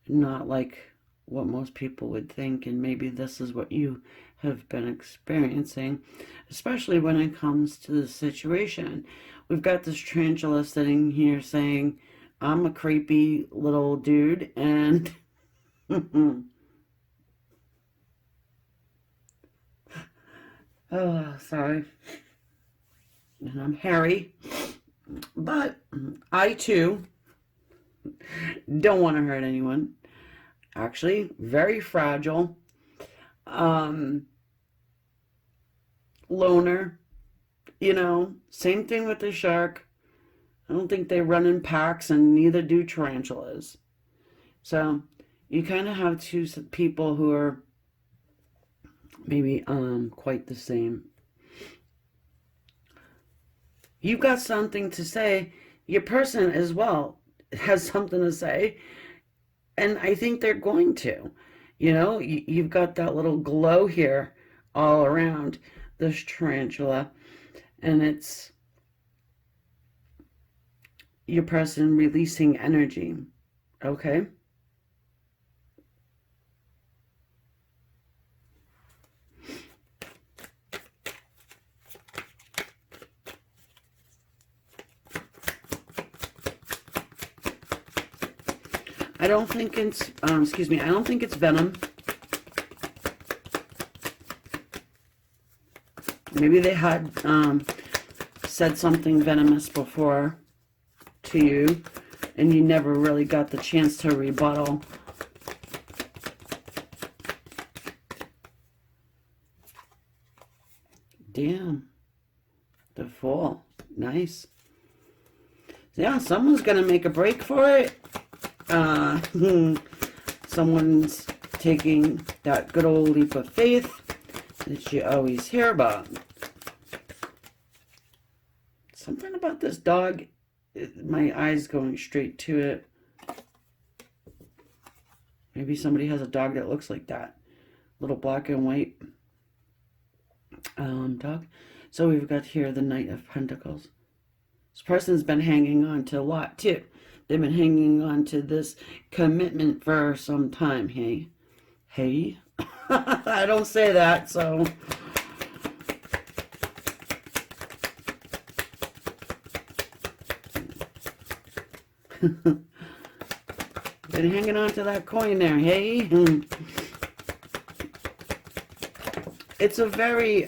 not like what most people would think, and maybe this is what you have been experiencing, especially when it comes to the situation. We've got this tarantula sitting here saying, I'm a creepy little dude, and oh, sorry. And I'm hairy, but I too don't want to hurt anyone. Actually, very fragile. Loner, same thing with the shark. I don't think they run in packs, and neither do tarantulas. So you kind of have two people who are maybe quite the same. You've got something to say. Your person as well has something to say, and I think they're going to. You've got that little glow here all around this tarantula, and it's your person releasing energy. Okay? I don't think it's, I don't think it's venom. Maybe they had said something venomous before to you, and you never really got the chance to rebuttal. Damn. The Fool. Nice. Yeah, someone's going to make a break for it. Someone's taking that good old leap of faith that you always hear about. Something about this dog, my eyes going straight to it. Maybe somebody has a dog that looks like that. Little black and white dog. So we've got here the Knight of Pentacles. This person's been hanging on to a lot too. They've been hanging on to this commitment for some time. Hey. I don't say that, so. Been hanging on to that coin there, hey? It's a very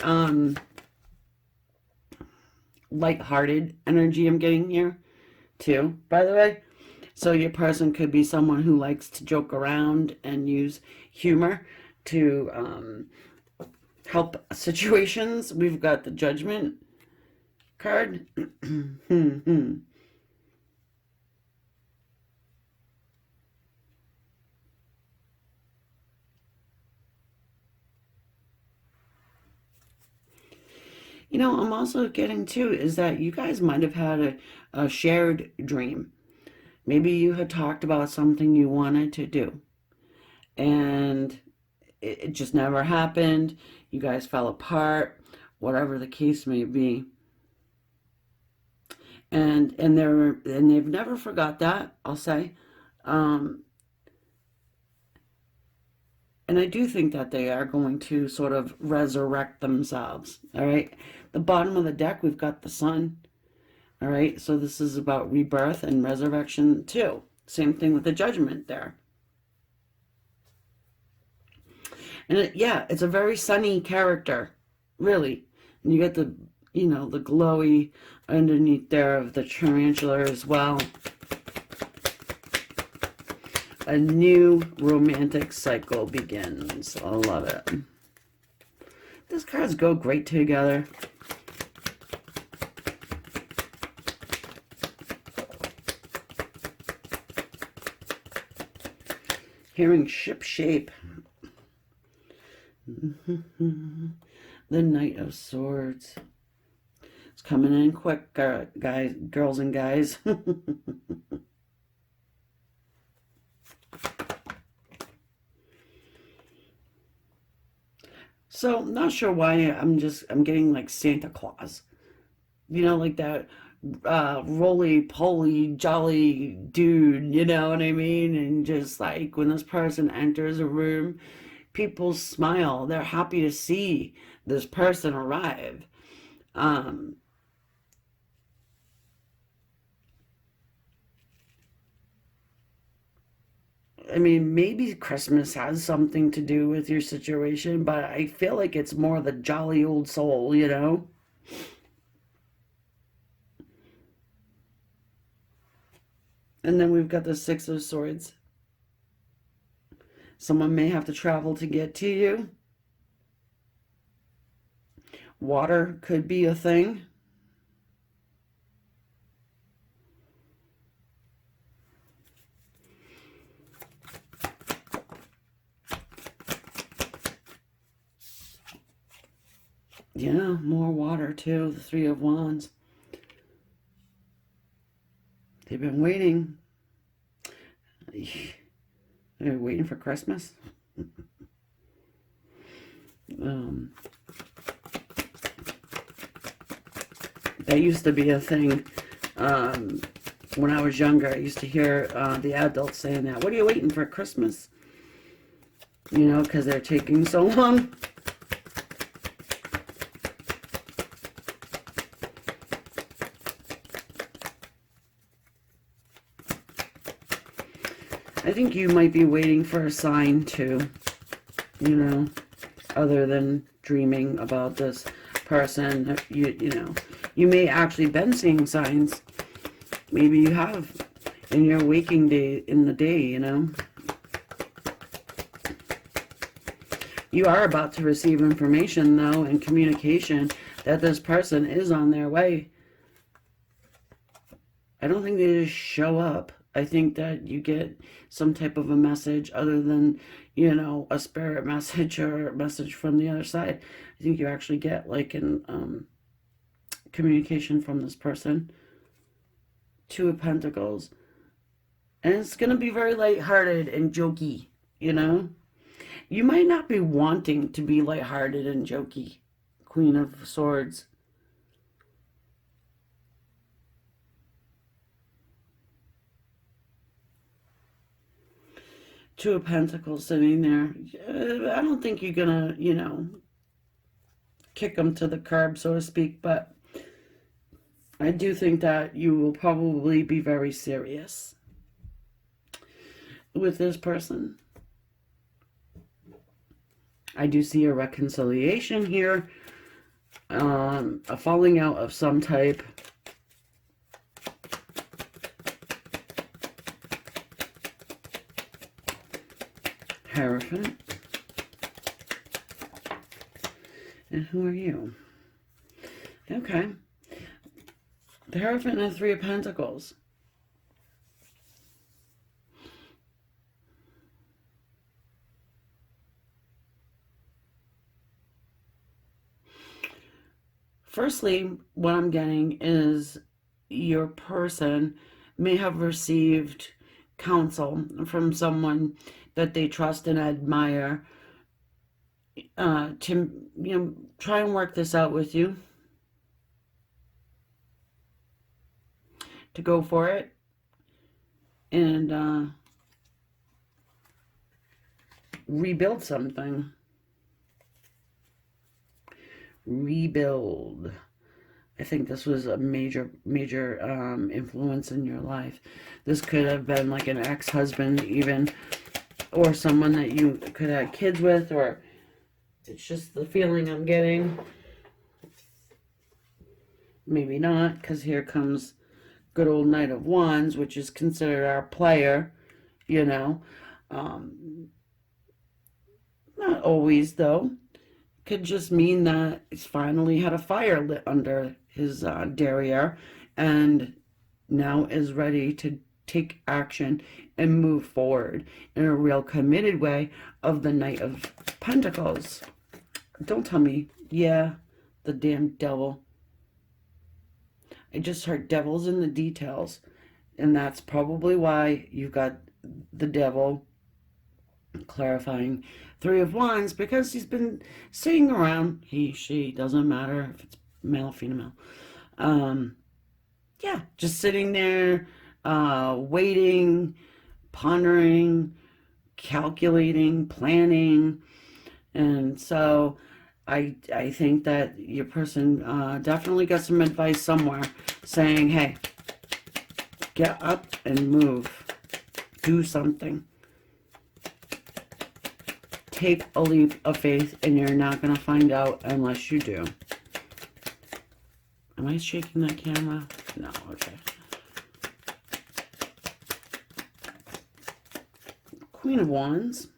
light-hearted energy I'm getting here, too, by the way. So your person could be someone who likes to joke around and use humor to help situations. We've got the Judgment card. I'm also getting too is that you guys might have had a shared dream. Maybe you had talked about something you wanted to do, and it just never happened. You guys fell apart, whatever the case may be. And they've never forgot that, I'll say. Um, and I do think that they are going to sort of resurrect themselves. All right. The bottom of the deck, we've got the sun. All right. So this is about rebirth and resurrection too. Same thing with the judgment there. And yeah, it's a very sunny character, really. And you get the glowy underneath there of the tarantula as well. A new romantic cycle begins. I love it. These cards go great together. Hearing ship shape. The Knight of Swords. It's coming in quick, guys, girls and guys. So, not sure why I'm getting like Santa Claus. Like that roly-poly, jolly dude, you know what I mean? And just like when this person enters a room, people smile. They're happy to see this person arrive. Um, I mean, maybe Christmas has something to do with your situation, but I feel like it's more the jolly old soul. And then we've got the Six of Swords. Someone may have to travel to get to you. Water could be a thing. Yeah, more water too. The Three of Wands. They've been waiting. They're waiting for Christmas. Um, that used to be a thing. When I was younger, I used to hear the adults saying that. What are you waiting for, Christmas? Because they're taking so long. I think you might be waiting for a sign too, other than dreaming about this person. You may actually been seeing signs. Maybe you have in your waking day, in the day. You are about to receive information, though, and communication that this person is on their way. I don't think they just show up. I think that you get some type of a message other than, a spirit message or a message from the other side. I think you actually get like an communication from this person. Two of Pentacles. And it's going to be very lighthearted and jokey, You might not be wanting to be lighthearted and jokey. Queen of Swords. Two of Pentacles sitting there. I don't think you're gonna, kick them to the curb, so to speak, but I do think that you will probably be very serious with this person. I do see a reconciliation here, a falling out of some type. Hierophant. And who are you? Okay. The Hierophant and the Three of Pentacles. Firstly, what I'm getting is your person may have received counsel from someone that they trust and admire, to, try and work this out with you, to go for it and rebuild something. Rebuild. I think this was a major influence in your life. This could have been like an ex-husband even, or someone that you could have kids with, or it's just the feeling I'm getting. Maybe not, because here comes good old Knight of Wands, which is considered our player, you know. Not always, though. Could just mean that he's finally had a fire lit under his derriere and now is ready to take action and move forward in a real committed way of the Knight of Pentacles. Don't tell me, yeah, the damn devil. I just heard devils in the details, and that's probably why you've got the devil clarifying Three of Wands, because he's been sitting around, he, she, doesn't matter if it's male or female, yeah, just sitting there, waiting, pondering, calculating, planning. And so I think that your person definitely got some advice somewhere saying, hey, get up and move, do something. Take a leap of faith, and you're not going to find out unless you do. Am I shaking that camera? No, okay. Queen of Wands.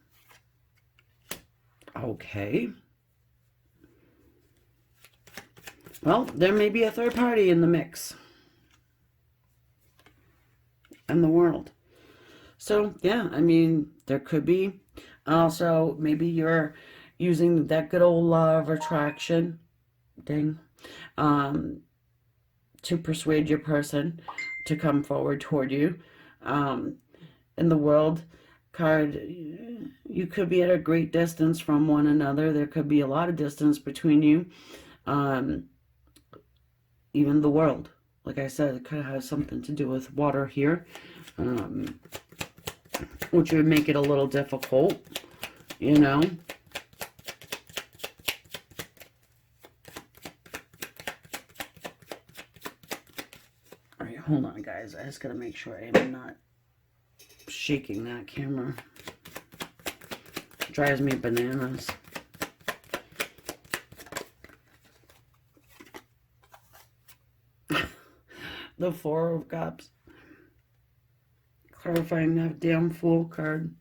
Okay. Well, there may be a third party in the mix. In the world. So, yeah, I mean, there could be. Also, maybe you're using that good old law of attraction, ding, to persuade your person to come forward toward you. In the World card, you could be at a great distance from one another. There could be a lot of distance between you. Even the World, like I said, it could have something to do with water here. Which would make it a little difficult, you know. All right, hold on, guys. I just gotta make sure I'm not shaking that camera. It drives me bananas. The Four of Cups. Clarifying that damn Fool card.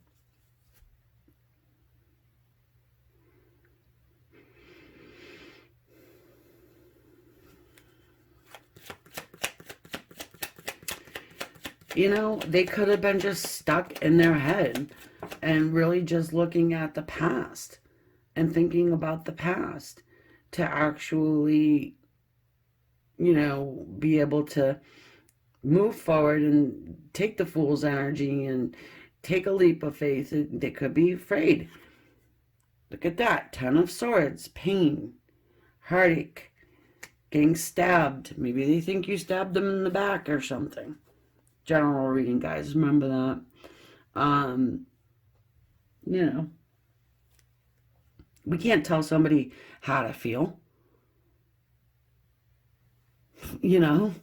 You know, they could have been just stuck in their head and really just looking at the past and thinking about the past to actually, you know, be able to move forward and take the Fool's energy and take a leap of faith. They could be afraid. Look at that. 10 of Swords. Pain. Heartache. Getting stabbed. Maybe they think you stabbed them in the back or something. General reading, guys. Remember that. You know. We can't tell somebody how to feel. You know.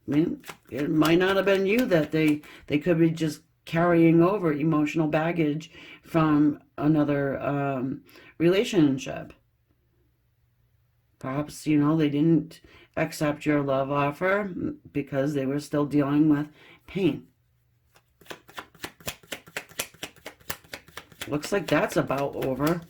I mean, it might not have been you that they could be just carrying over emotional baggage from another relationship. Perhaps, you know, they didn't accept your love offer because they were still dealing with pain. Looks like that's about over.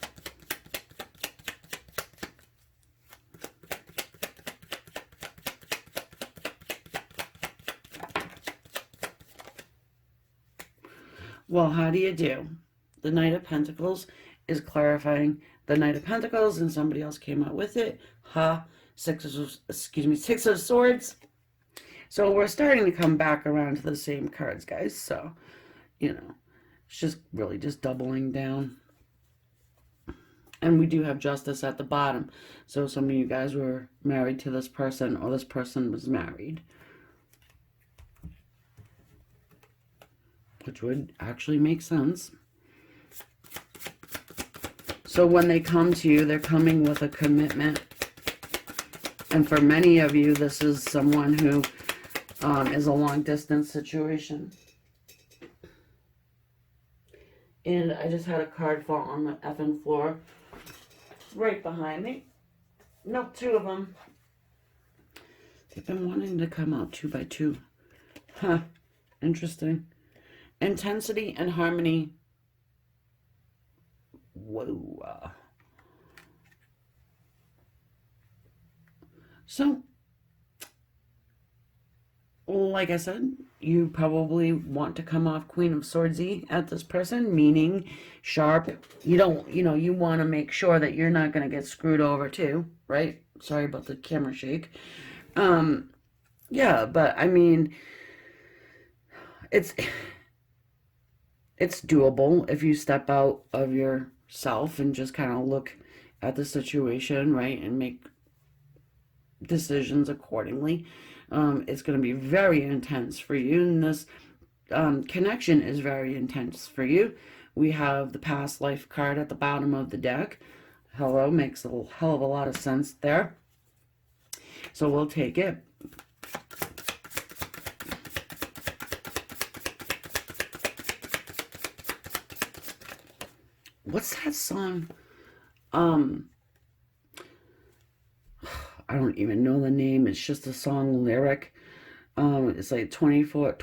Well, how do you do? The Knight of Pentacles is clarifying the Knight of Pentacles, and somebody else came out with it. Ha. Six of Swords. So we're starting to come back around to the same cards, guys. So, you know, it's just really just doubling down. And we do have Justice at the bottom. So some of you guys were married to this person, or this person was married. Which would actually make sense. So when they come to you, they're coming with a commitment. And for many of you, this is someone who is a long-distance situation. And I just had a card fall on the effing floor right behind me. No, two of them. They've been wanting to come out 2 by 2. Huh. Interesting. Intensity and harmony. Whoa. So, like I said, you probably want to come off Queen of Swordsy at this person, meaning sharp. You don't, you want to make sure that you're not going to get screwed over too, right? Sorry about the camera shake. Yeah, but I mean, it's doable if you step out of yourself and just kind of look at the situation, right? And make decisions accordingly. It's going to be very intense for you, and this connection is very intense for you. We have the past life card at the bottom of the deck. Hello, makes a hell of a lot of sense there. So we'll take it. What's that song? I don't even know the name. It's just a song lyric. It's like 24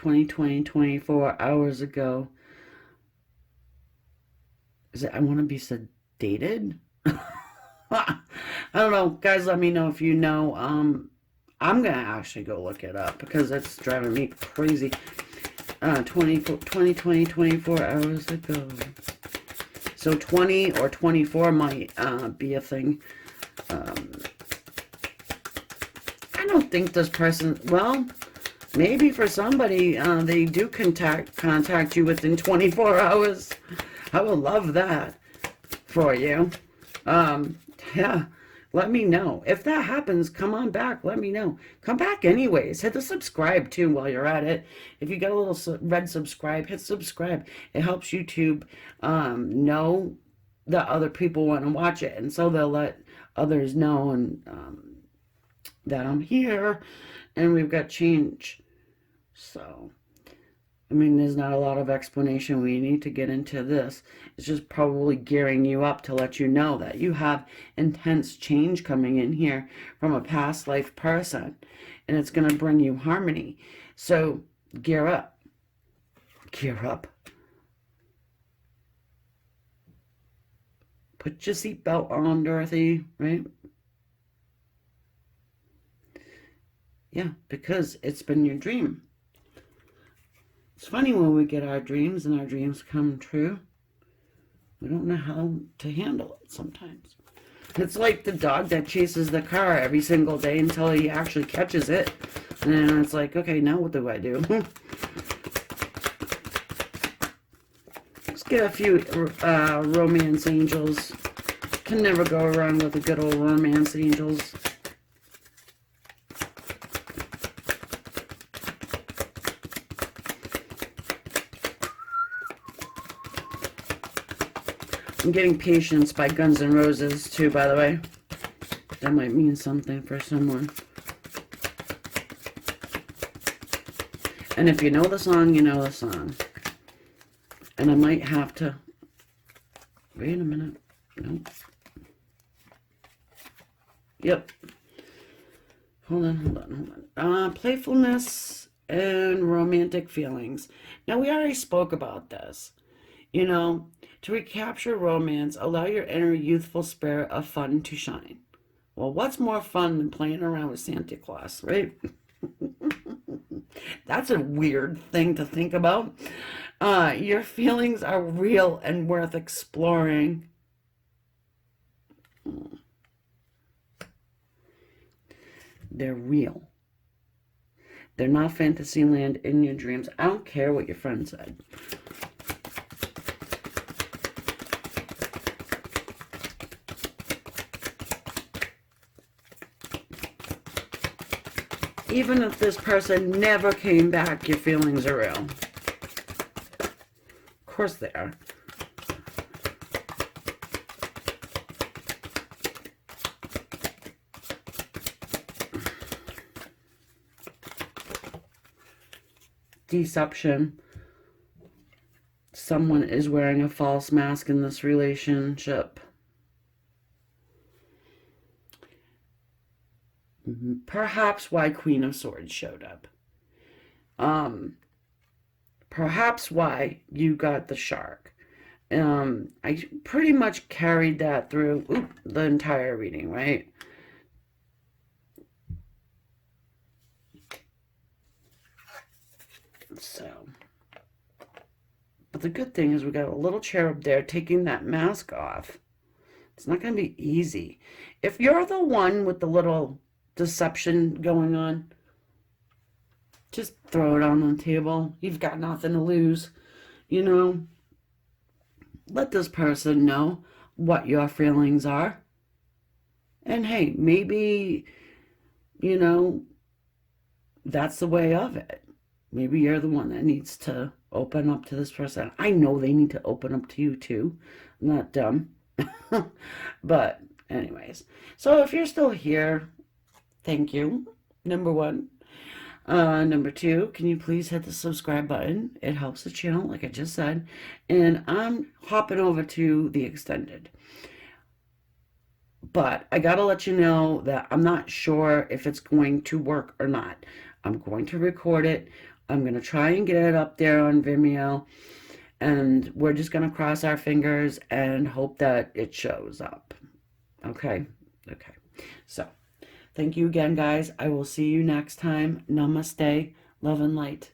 hours ago. Is it I Want to Be Sedated? I don't know. Guys, let me know if you know. I'm going to actually go look it up because it's driving me crazy. 24 hours ago. So 20 or 24 might be a thing. I don't think this person, well, maybe for somebody, they do contact you within 24 hours. I would love that for you. Yeah, let me know. If that happens, come on back. Let me know. Come back anyways. Hit the subscribe too while you're at it. If you got a little red subscribe, hit subscribe. It helps YouTube know that other people want to watch it. And so they'll let others know and that I'm here and we've got change. So, I mean, there's not a lot of explanation we need to get into this. It's just probably gearing you up to let you know that you have intense change coming in here from a past life person. And it's going to bring you harmony. So, gear up. Gear up. Put your seatbelt on, Dorothy, right? Yeah, because it's been your dream. It's funny when we get our dreams and our dreams come true. We don't know how to handle it sometimes. It's like the dog that chases the car every single day until he actually catches it. And then it's like, okay, now what do I do? Let's get a few romance angels. Can never go wrong with a good old romance angels. I'm getting Patience by Guns N' Roses too, by the way. That might mean something for someone. And if you know the song, you know the song. And I might have to... Wait a minute. Nope. Yep. Hold on. Playfulness and romantic feelings. Now, we already spoke about this. You know, to recapture romance, allow your inner youthful spirit of fun to shine. Well, what's more fun than playing around with Santa Claus, right? That's a weird thing to think about. Your feelings are real and worth exploring. They're real. They're not Fantasyland in your dreams. I don't care what your friend said. Even if this person never came back, your feelings are real. Of course they are. Deception. Someone is wearing a false mask in this relationship. Perhaps why Queen of Swords showed up. Perhaps why you got the shark. I pretty much carried that through the entire reading, right? So, but the good thing is we got a little cherub there taking that mask off. It's not going to be easy. If you're the one with the little deception going on, just throw it on the table. You've got nothing to lose. You know, let this person know what your feelings are. And hey, maybe, you know, that's the way of it. Maybe you're the one that needs to open up to this person. I know they need to open up to you too. I'm not dumb. But anyways, so if you're still here, thank you, number one. Number two, can you please hit the subscribe button? It helps the channel, like I just said. And I'm hopping over to the extended. But I gotta let you know that I'm not sure if it's going to work or not. I'm going to record it. I'm going to try and get it up there on Vimeo. And we're just going to cross our fingers and hope that it shows up. Okay? Okay. So, thank you again, guys. I will see you next time. Namaste. Love and light.